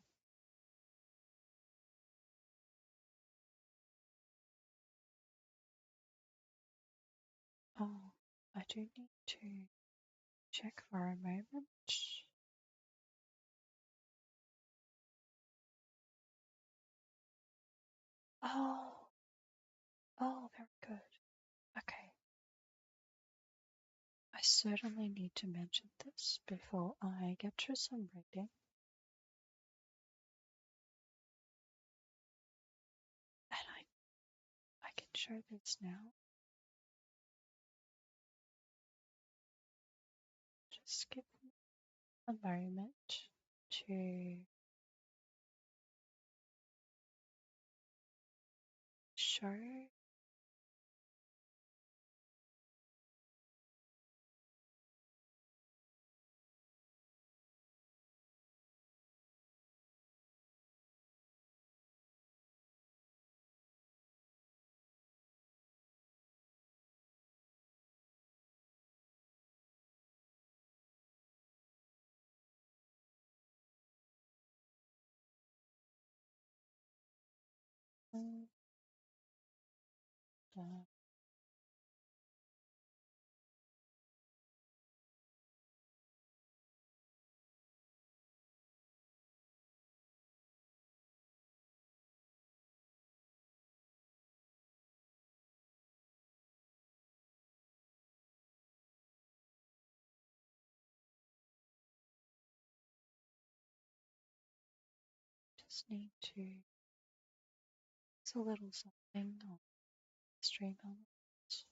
Oh, I do need to check for a moment. Oh, very good. Okay. I certainly need to mention this before I get to some reading. And I can show this now. Just give me a moment to show. Uh, just need to. It's a little something on stream elements.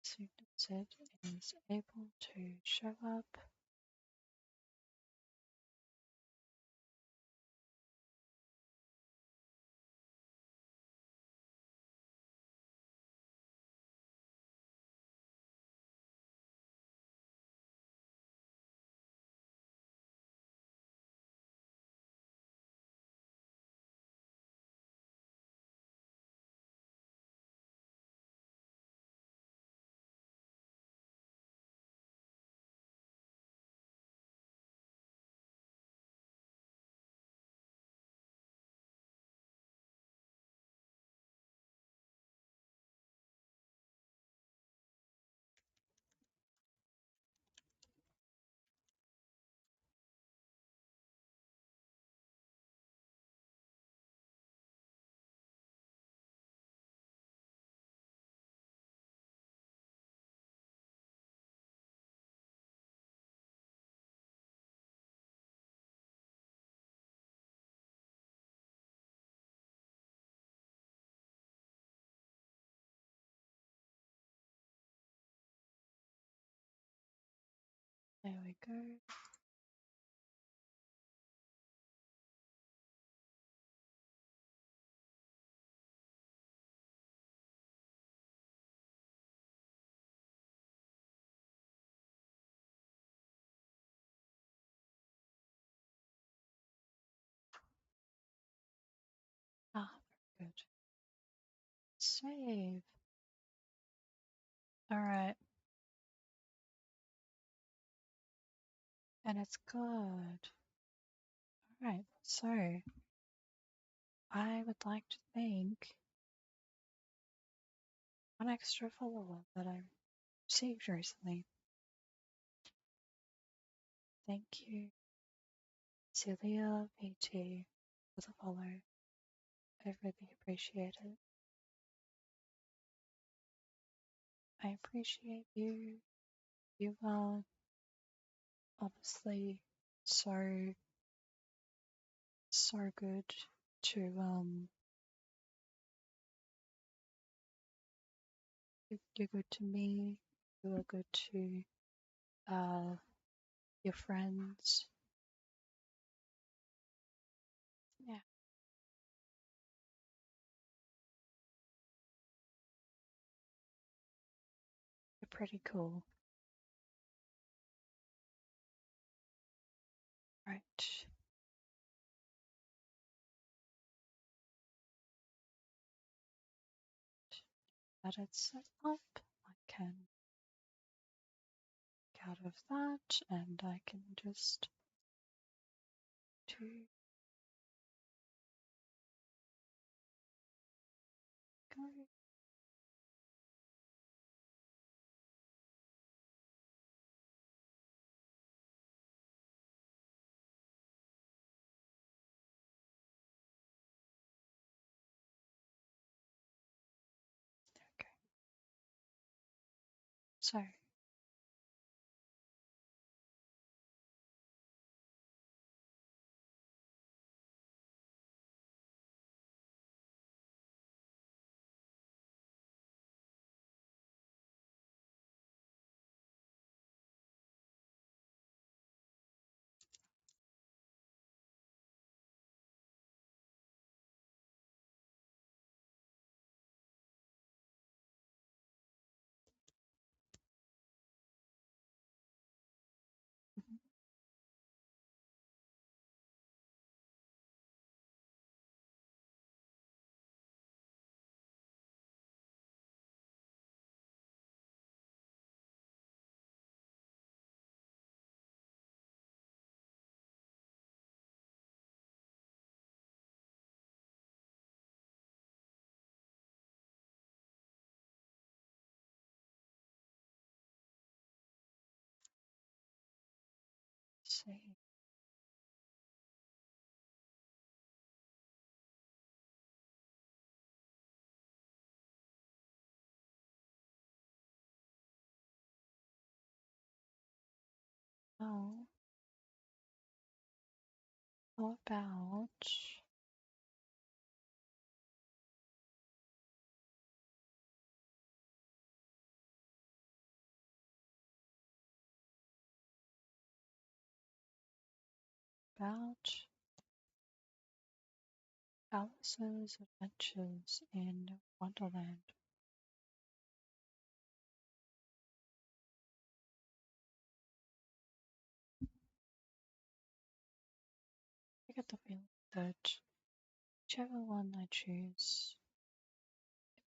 Soon as it is able to show up. There we go. Ah, very good. Save. Alright. And it's good. Alright, so I would like to thank one extra follower that I received recently. Thank you, Celia PT, for the follow. I really appreciate it. I appreciate you. You are honestly so good to you're good to me. You are good to your friends. Yeah, you're pretty cool. Right. That it's set up. I can get out of that and I can just do go. Okay. So mhm, see. Now how about Alice's Adventures in Wonderland? I get the feeling that whichever one I choose,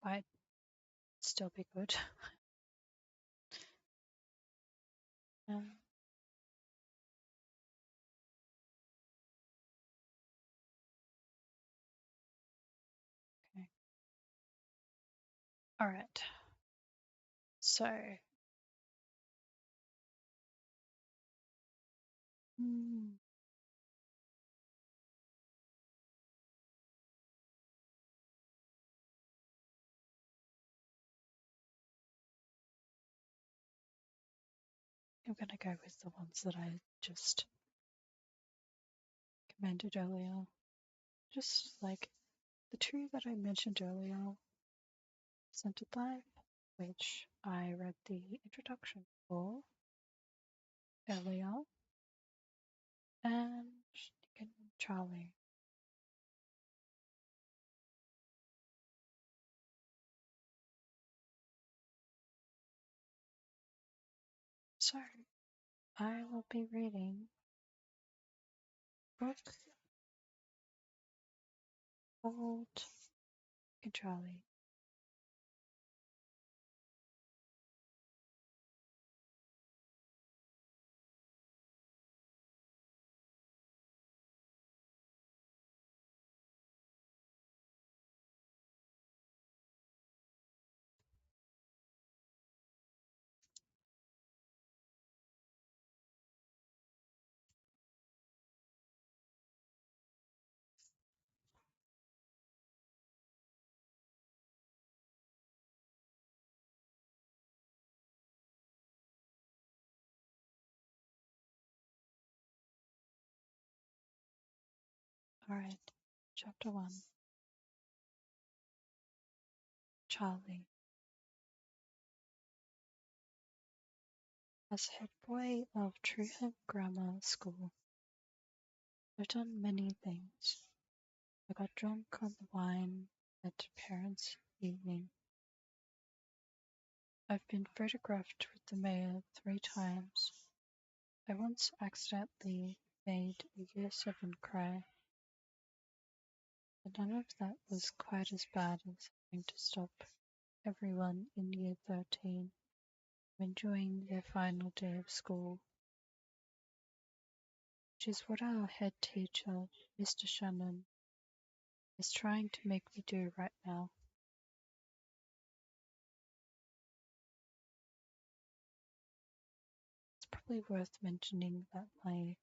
it might still be good. um, okay. All right. So, hmm, I'm gonna go with the ones that I just commended earlier. Just like the two that I mentioned earlier, Scented Life, which I read the introduction for, earlier, and Nick and Charlie. So, I will be reading book called Nick and Charlie. Alright, Chapter 1. Charlie. As head boy of Truehead Grammar School, I've done many things. I got drunk on the wine at parents' evening. I've been photographed with the mayor 3 times. I once accidentally made a Year 7 cry, but none of that was quite as bad as having to stop everyone in Year 13 from enjoying their final day of school, which is what our head teacher, Mr. Shannon, is trying to make me do right now. It's probably worth mentioning that my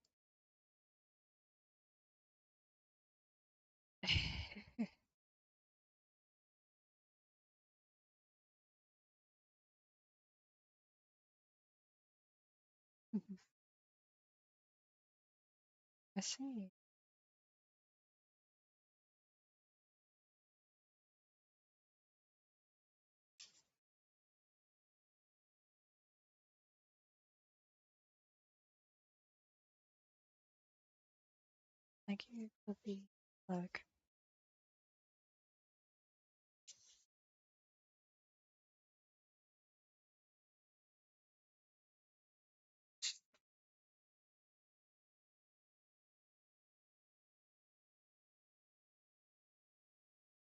I see. Thank you for the plug.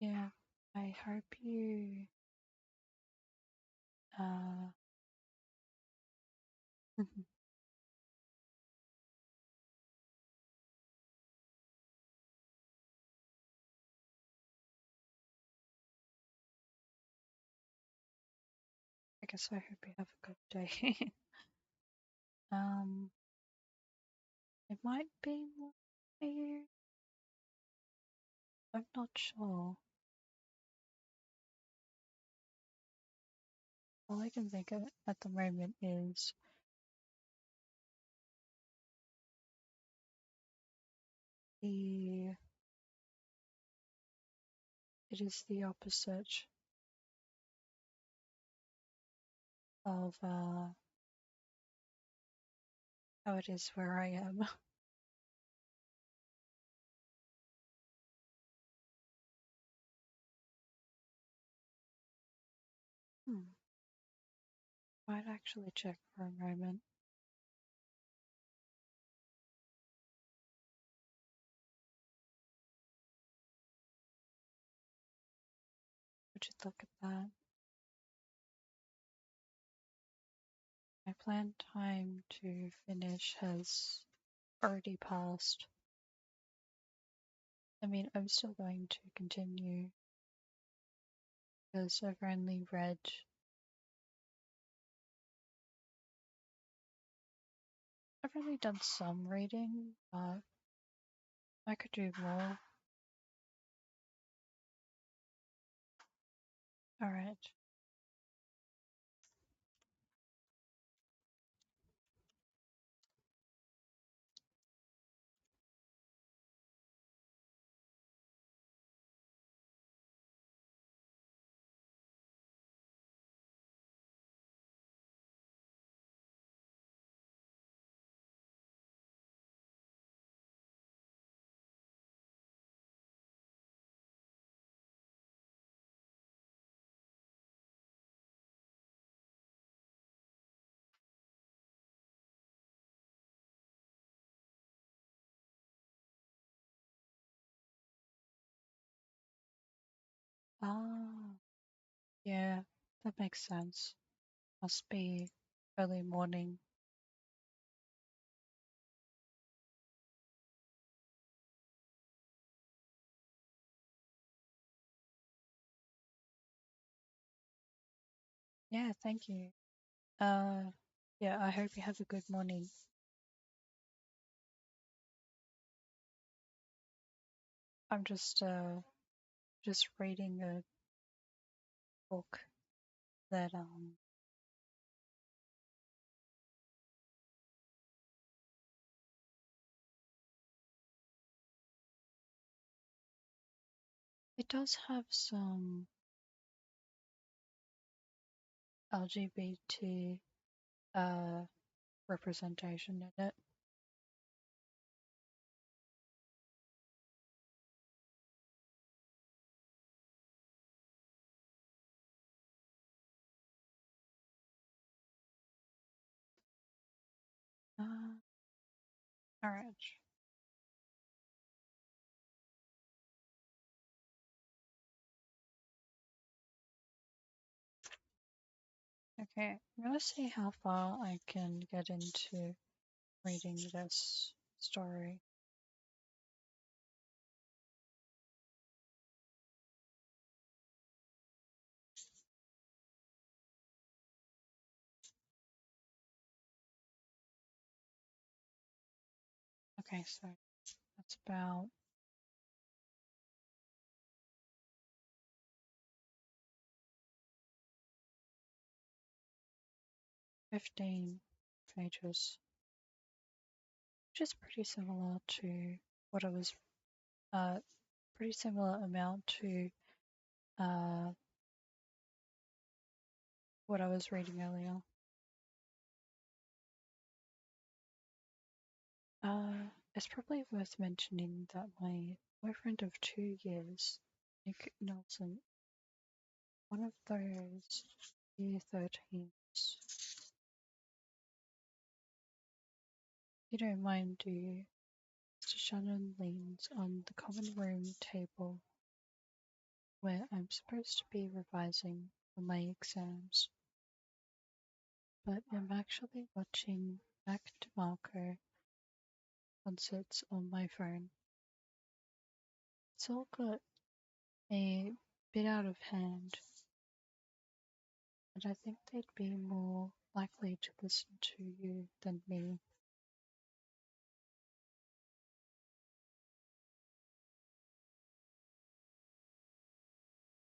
Yeah, I hope you uh I guess I hope you have a good day. um it might be more for you. I'm not sure. All I can think of at the moment is the it is the opposite of how it is where I am. Hmm. Might actually check for a moment. Would you look at that? My planned time to finish has already passed. I mean, I'm still going to continue because I've only done some reading, but I could do more. Alright. Ah, yeah, that makes sense. Must be early morning. Yeah, thank you. Uh, yeah, I hope you have a good morning. I'm just reading a book that it does have some LGBT uh representation in it. Uh, all right. Okay, I'm gonna see how far I can get into reading this story. Okay, so that's about 15 pages, which is pretty similar to what I was, pretty similar amount to uh, what I was reading earlier. It's probably worth mentioning that my boyfriend of 2 years, Nick Nelson, one of those year 13s. You don't mind, do you? Mr. Shannon leans on the common room table where I'm supposed to be revising for my exams, but I'm actually watching Mac DeMarco concerts on my phone. It's all got a bit out of hand, and I think they'd be more likely to listen to you than me.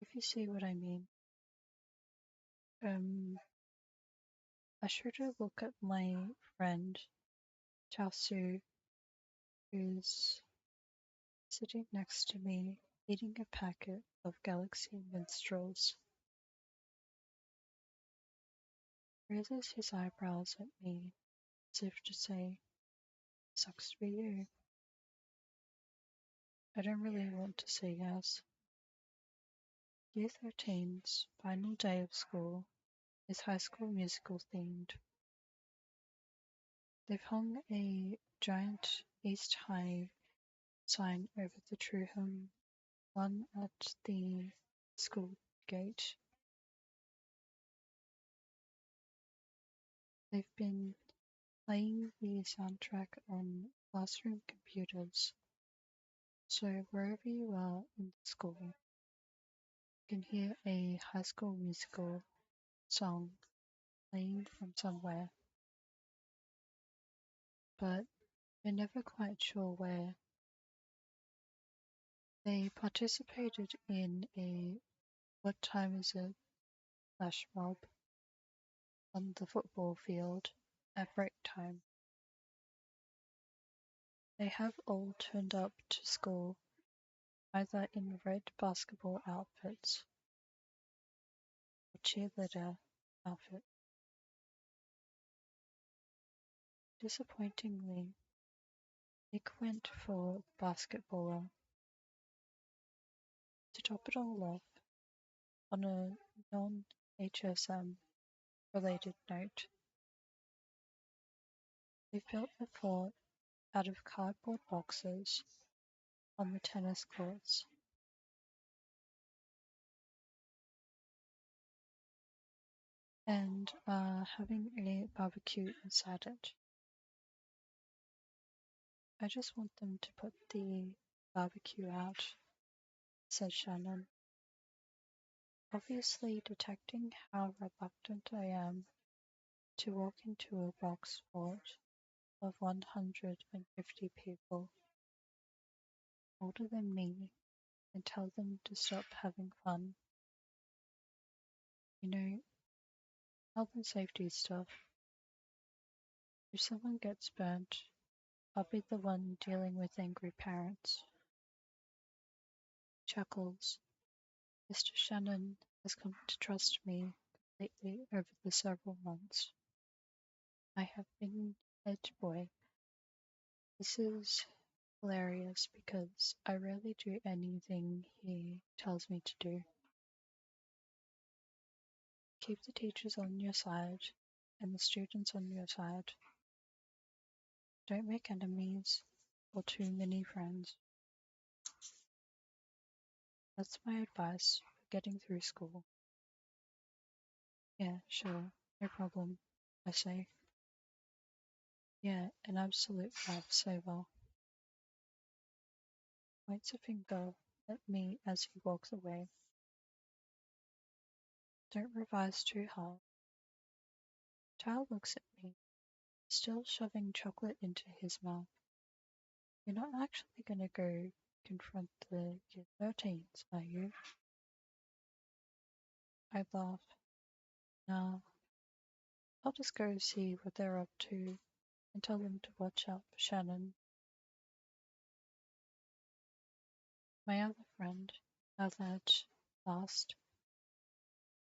If you see what I mean. Um, I should have look at my friend Chasu, who's sitting next to me eating a packet of Galaxy minstrels. Raises his eyebrows at me as if to say, sucks to be you. I don't really want to say yes. Year 13's final day of school is High School Musical themed. They've hung a giant East High sign over the Truham one at the school gate. They've been playing the soundtrack on classroom computers, so wherever you are in the school, you can hear a High School Musical song playing from somewhere, but you're never quite sure where. They participated in a "What time is it?" flash mob on the football field at break time. They have all turned up to school either in red basketball outfits or cheerleader outfit. Disappointingly, Nick went for basketballer. To top it all off, on a non-HSM related note, they built a fort out of cardboard boxes on the tennis courts. and having a barbecue inside it. I just want them to put the barbecue out, said Shannon, obviously detecting how reluctant I am to walk into a box fort of 150 people older than me and tell them to stop having fun. You know, health and safety stuff. If someone gets burnt, I'll be the one dealing with angry parents. Chuckles. Mr. Shannon has come to trust me completely over the several months I have been head boy. This is hilarious because I rarely do anything he tells me to do. Keep the teachers on your side and the students on your side. Don't make enemies or too many friends. That's my advice for getting through school. Yeah, sure, no problem, I say. Yeah, an absolute lifesaver. Points a finger at me as he walks away. Don't revise too hard. Tao looks at me, still shoving chocolate into his mouth. You're not actually gonna go confront the year 13s, are you? I laugh. Nah, I'll just go see what they're up to and tell them to watch out for Shannon. My other friend, now that last,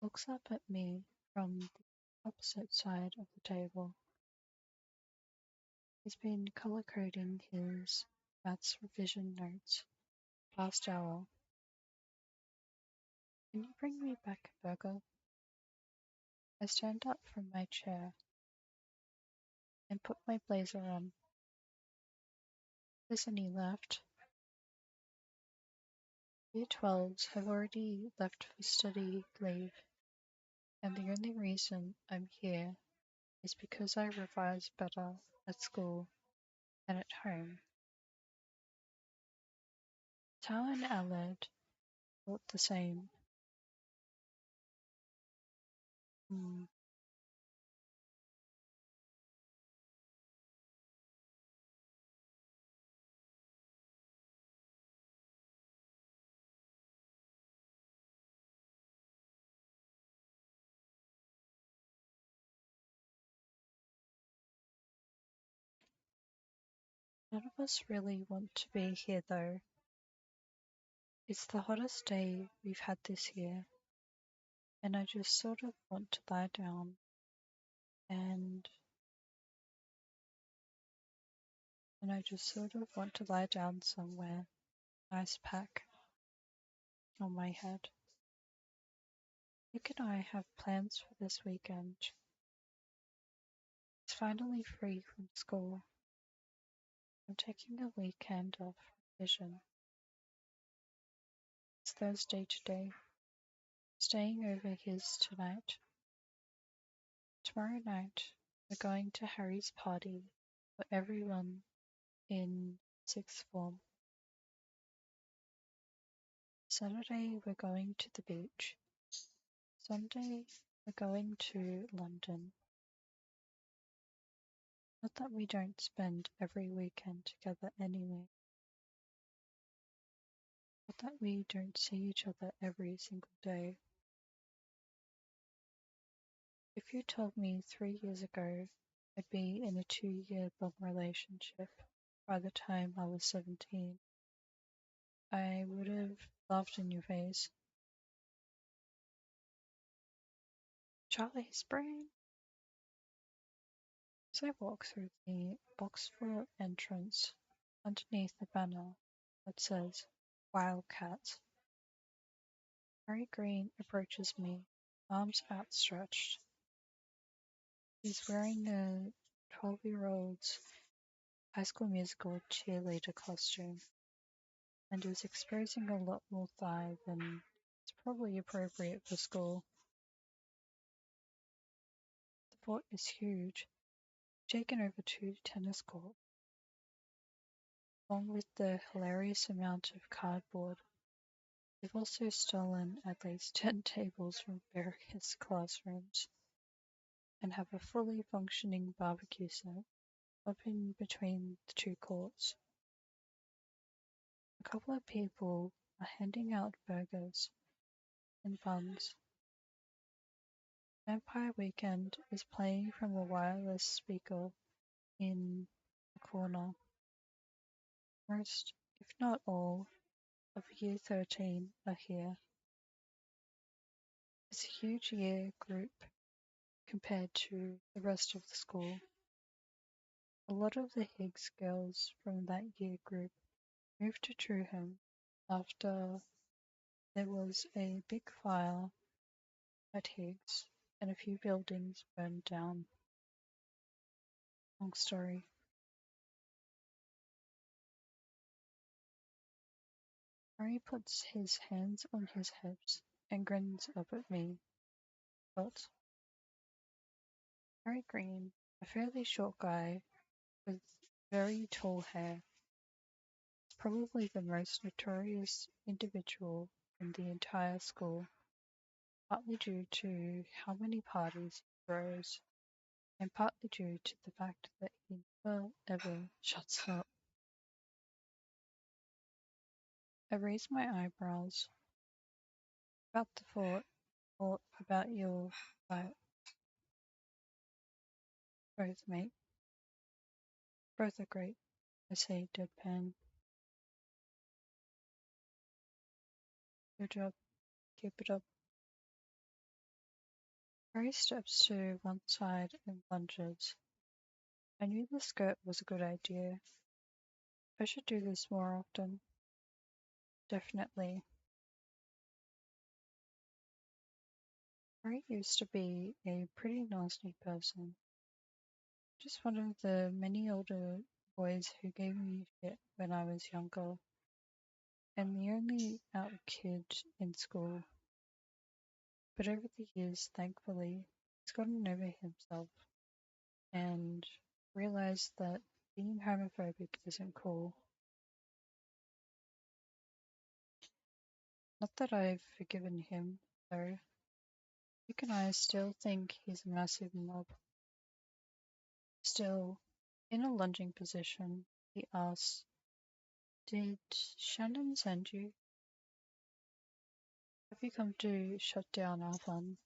looks up at me from the opposite side of the table. He's been color coding his maths revision notes last hour. Can you bring me back a burger? I stand up from my chair and put my blazer on. There's any left. Year 12s have already left for study leave, and the only reason I'm here is because I revise better at school than at home. Tao and Aled thought the same. Hmm. None of us really want to be here though. It's the hottest day we've had this year, and I just sort of want to lie down and I just sort of want to lie down somewhere, nice pack on my head. Nick and I have plans for this weekend. It's finally free from school. I'm taking a weekend off revision. It's Thursday today. Staying over his tonight. Tomorrow night, we're going to Harry's party for everyone in sixth form. Saturday, we're going to the beach. Sunday, we're going to London. Not that we don't spend every weekend together anyway. Not that we don't see each other every single day. If you told me 3 years ago I'd be in a 2-year long relationship by the time I was 17, I would have laughed in your face. Charlie Spring! As I walk through the Boxford entrance, underneath the banner that says Wildcats, Harry Green approaches me, arms outstretched. He's wearing a 12-year-old's High School Musical cheerleader costume and is exposing a lot more thigh than is probably appropriate for school. fort is huge, taken over 2 tennis courts, along with the hilarious amount of cardboard. They've also stolen at least 10 tables from various classrooms and have a fully functioning barbecue set up in between the 2 courts. A couple of people are handing out burgers and buns. Vampire Weekend is playing from a wireless speaker in the corner. Most, if not all, of Year 13 are here. It's a huge year group compared to the rest of the school. A lot of the Higgs girls from that year group moved to Trueham after there was a big fire at Higgs and a few buildings burned down. Long story. Harry puts his hands on his hips and grins up at me. But Harry Green, a fairly short guy with very tall hair, is probably the most notorious individual in the entire school, partly due to how many parties he throws, and partly due to the fact that he never ever shuts up. I raise my eyebrows. About the fort, or about your fight, both, mate. Both are great, I say deadpan. Good job. Keep it up. Harry steps to one side and lunges. I knew the skirt was a good idea. I should do this more often. Definitely. Harry used to be a pretty nasty person. Just one of the many older boys who gave me shit when I was younger, and the only out kid in school. But over the years, thankfully, he's gotten over himself and realized that being homophobic isn't cool. Not that I've forgiven him, though. Nick and I still think he's a massive knob. Still, in a lunging position, he asks, "Did Shannon send you? Have you come to shut down our fun?"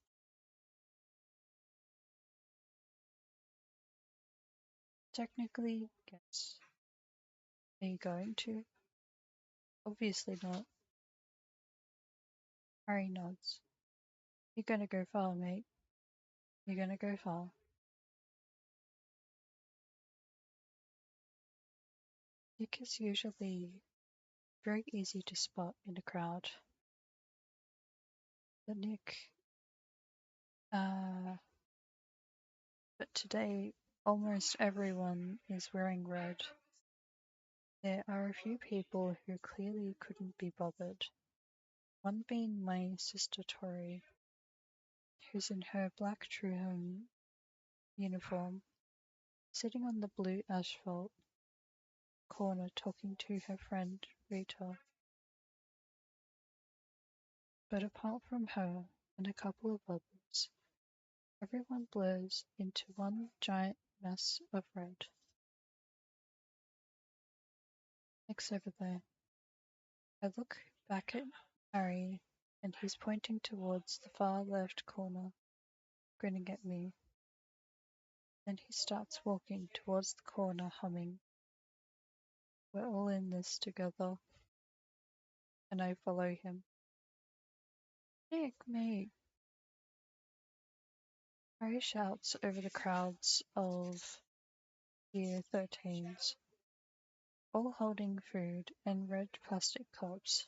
Technically, yes. Are you going to? Obviously not. Harry nods. You're gonna go far, mate. You're gonna go far. Nick is usually very easy to spot in a crowd. But uh, but today almost everyone is wearing red. There are a few people who clearly couldn't be bothered. One being my sister Tori, who's in her black Trueham uniform, sitting on the blue asphalt corner talking to her friend Rita. But apart from her and a couple of others, everyone blurs into one giant mess of red. Nick's over there. I look back at Harry, and he's pointing towards the far left corner, grinning at me. Then he starts walking towards the corner, humming, "We're all in this together," and I follow him. "Nick, mate!" Harry shouts over the crowds of Year 13s, all holding food and red plastic cups,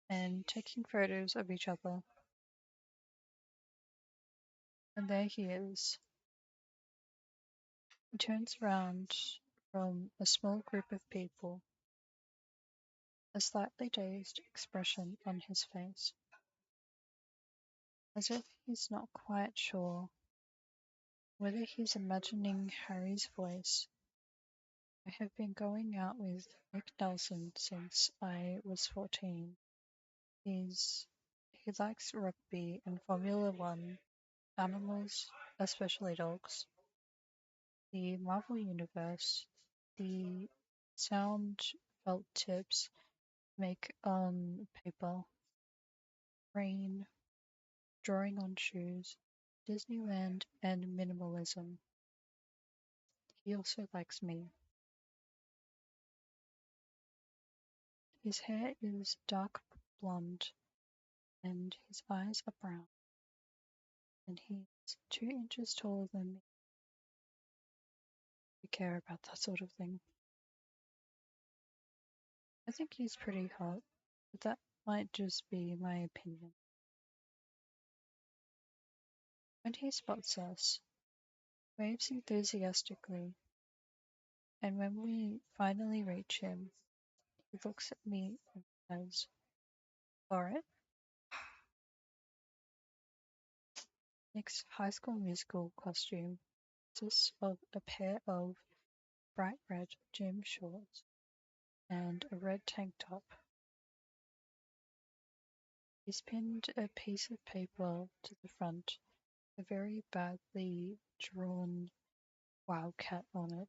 and taking photos of each other. And there he is. He turns around from a small group of people, a slightly dazed expression on his face, as if he's not quite sure whether he's imagining Harry's voice. I have been going out with Nick Nelson since I was 14. He likes rugby and Formula One, animals, especially dogs, the Marvel Universe, the sound felt tips make on paper, rain, drawing on shoes, Disneyland, and minimalism. He also likes me. His hair is dark blonde and his eyes are brown, and he's 2 inches taller than me. I care about that sort of thing. I think he's pretty hot, but that might just be my opinion. When he spots us, waves enthusiastically, and when we finally reach him, he looks at me and says, "Alright." Nick's High School Musical costume consists of a pair of bright red gym shorts and a red tank top. He's pinned a piece of paper to the front, a very badly drawn wildcat on it.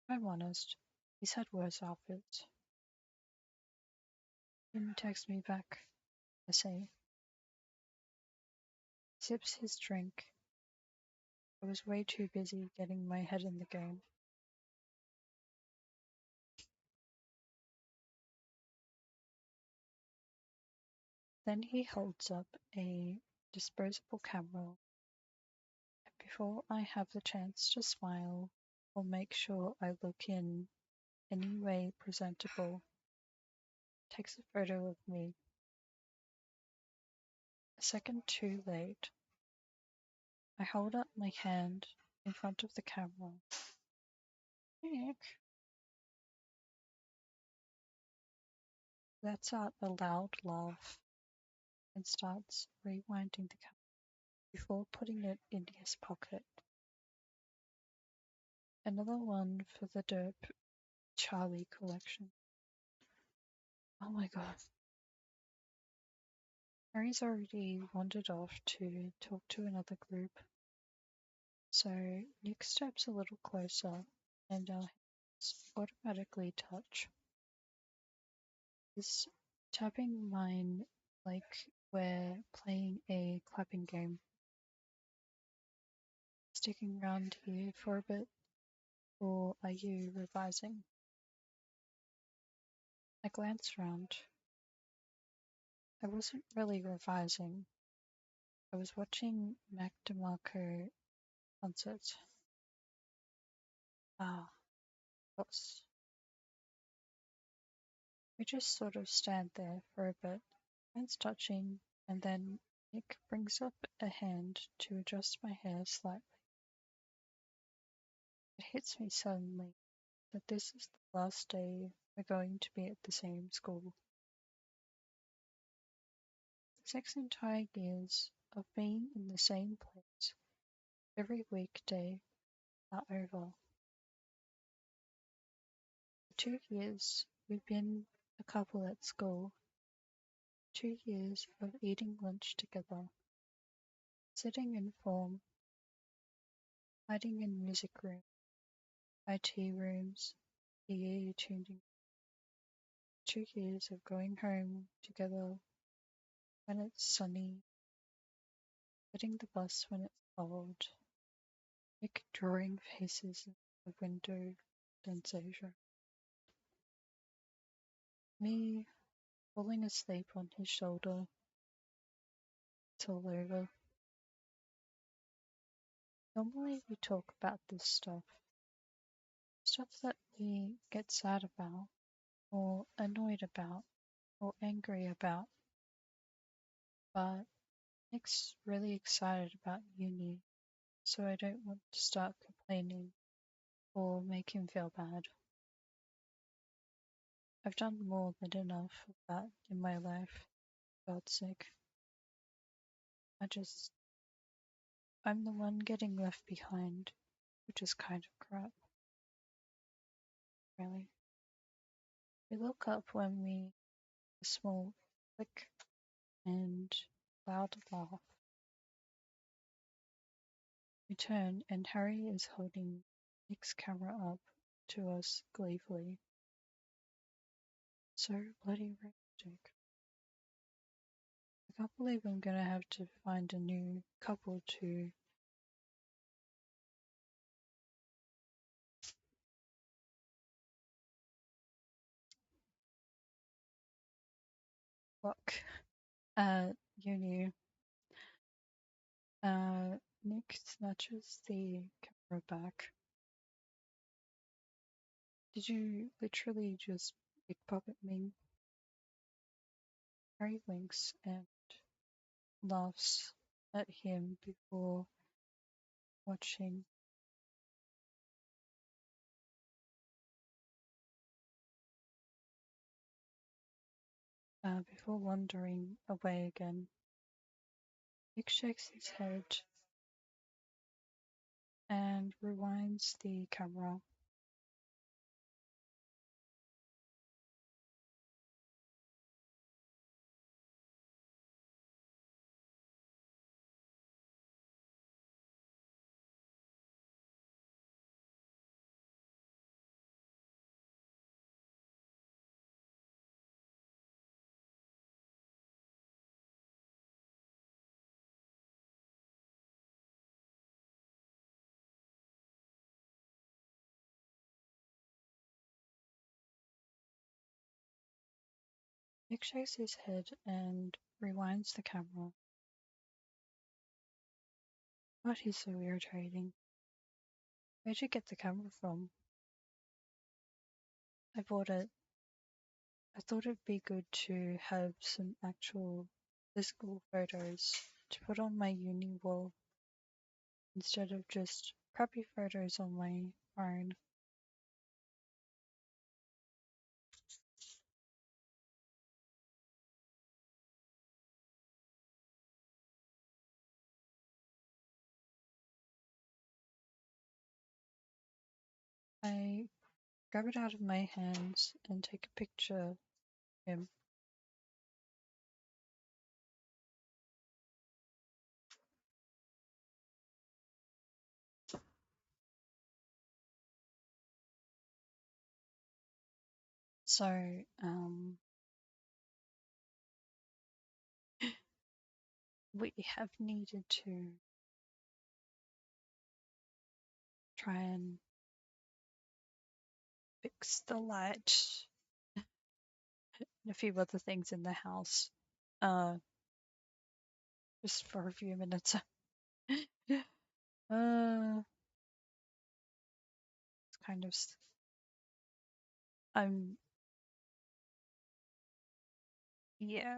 If I'm honest, he's had worse outfits. He didn't text me back, I say. Sips his drink. I was way too busy getting my head in the game. Then he holds up a disposable camera. Before I have the chance to smile or make sure I look in any way presentable, takes a photo of me. A second too late, I hold up my hand in front of the camera. Nick lets out a loud laugh and starts rewinding the camera before putting it in his pocket. Another one for the Dope Charlie collection. Oh my god. Harry's already wandered off to talk to another group, so Nick steps a little closer and our hands automatically touch. He's tapping mine like we're playing a clapping game. Sticking around here for a bit, or are you revising? I glance round. I wasn't really revising. I was watching Mac DeMarco concert. Ah, boss. We just sort of stand there for a bit, hands touching, and then Nick brings up a hand to adjust my hair slightly. It hits me suddenly that this is the last day we're going to be at the same school. 6 entire years of being in the same place every weekday are over. For 2 years we've been a couple at school. 2 years of eating lunch together, sitting in form, hiding in music room, IT rooms, PA tuning. 2 years of going home together when it's sunny, getting the bus when it's cold, Nick drawing faces in the window sensation. Me falling asleep on his shoulder. It's all over. Normally we talk about this stuff that we get sad about, or annoyed about, or angry about. But Nick's really excited about uni, so I don't want to start complaining or make him feel bad. I've done more than enough of that in my life, for God's sake. I just I'm the one getting left behind, which is kind of crap, really. We look up when we a small click and loud laugh. We turn and Harry is holding Nick's camera up to us gleefully. So bloody romantic. I can't believe I'm gonna have to find a new couple to fuck. You knew. Nick snatches the camera back. Did you literally just pickpocket me? Harry winks and laughs at him before watching. Before wandering away again. Nick shakes his head and rewinds the camera. Nick shakes his head and rewinds the camera. God, he's so irritating. Where'd you get the camera from? I bought it. I thought it'd be good to have some actual physical photos to put on my uni wall instead of just crappy photos on my phone. I grab it out of my hands and take a picture of him. So, we have needed to try and fix the light and a few other things in the house. Just for a few minutes. It's kind of. I'm. Yeah.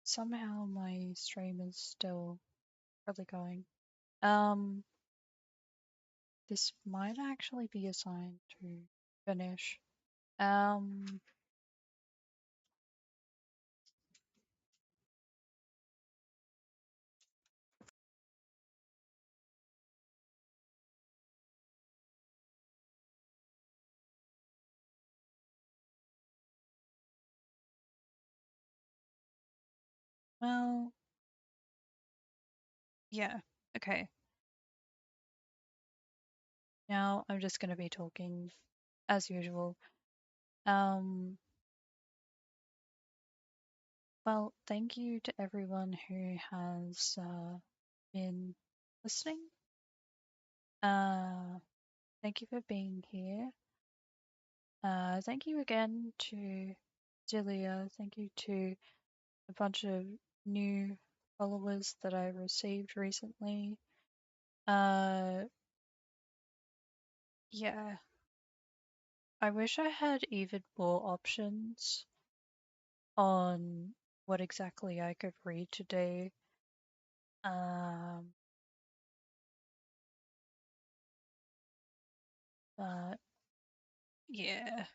Somehow my stream is still really going. This might actually be a sign to finish. Well, yeah. Okay. Now I'm just gonna be talking as usual. Well, thank you to everyone who has been listening. Thank you for being here. Thank you again to Zilia. Thank you to a bunch of new followers that I received recently. Yeah. I wish I had even more options on what exactly I could read today. But yeah.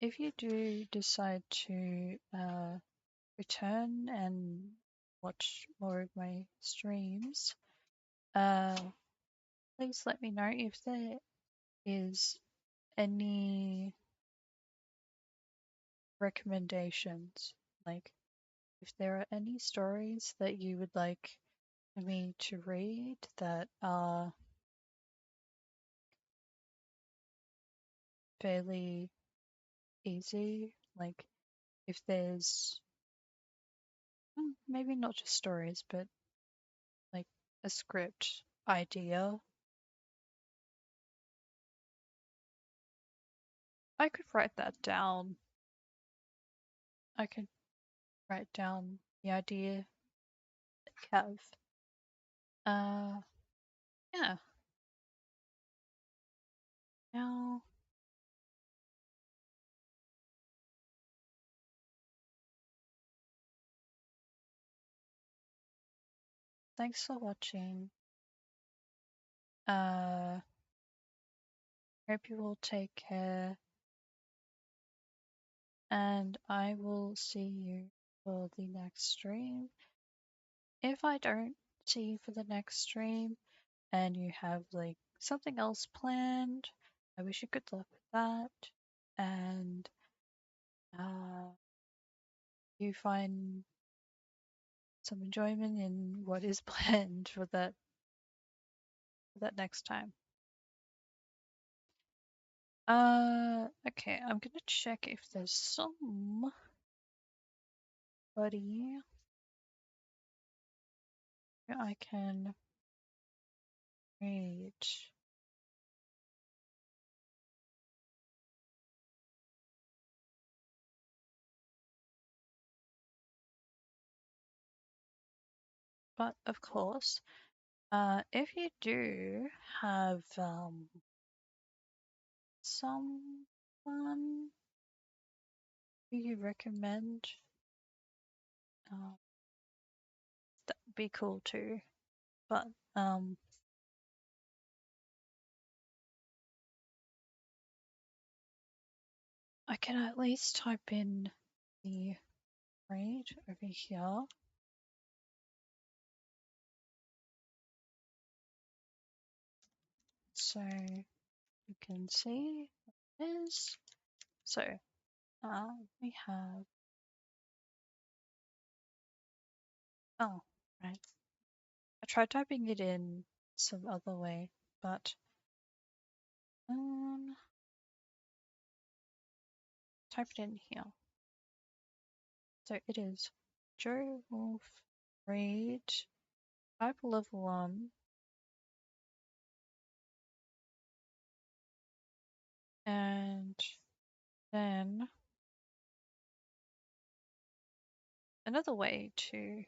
if you do decide to return and watch more of my streams, uh, please let me know if there is any recommendations. Like, if there are any stories that you would like me to read that are fairly easy, like if there's maybe not just stories, but like a script idea, I could write that down. I could write down the idea, Kev. Uh, yeah. Now, thanks for watching. Hope you all take care, and I will see you for the next stream. If I don't see you for the next stream and you have like something else planned, I wish you good luck with that. And you find some enjoyment in what is planned for that next time. Okay, I'm gonna check if there's somebody I can read. But of course, if you do have someone who you recommend, that would be cool too. But I can at least type in the read over here. So you can see what it is. So we have, oh, right. I tried typing it in some other way, but type it in here. So it is Joe Wolf Read Type Level 1 and then another way to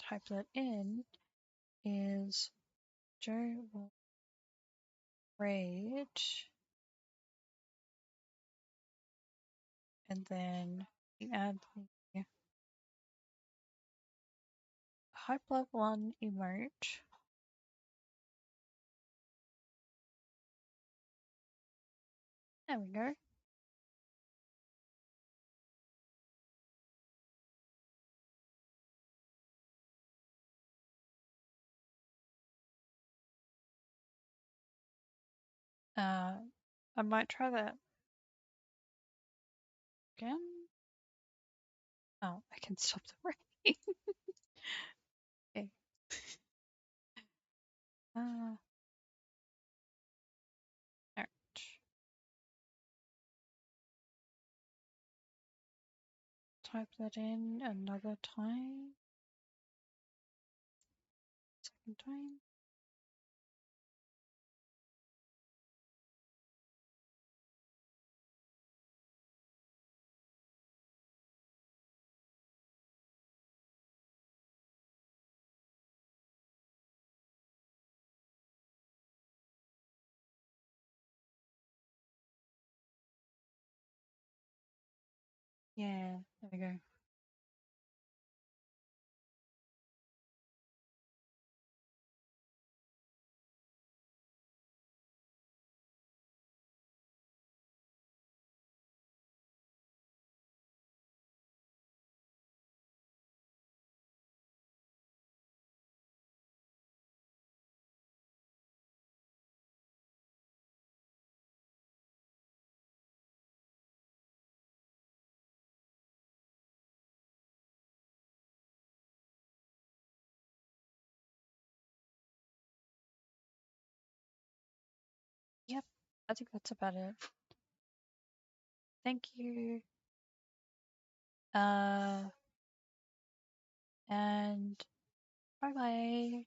type that in is Joe Wolf Read and then you add the Hype Level 1 emote. There we go. I might try that again. Oh, I can stop the rain. Okay. Alright. Type that in another time. Second time. Yeah, there we go. I think that's about it. Thank you. And bye bye.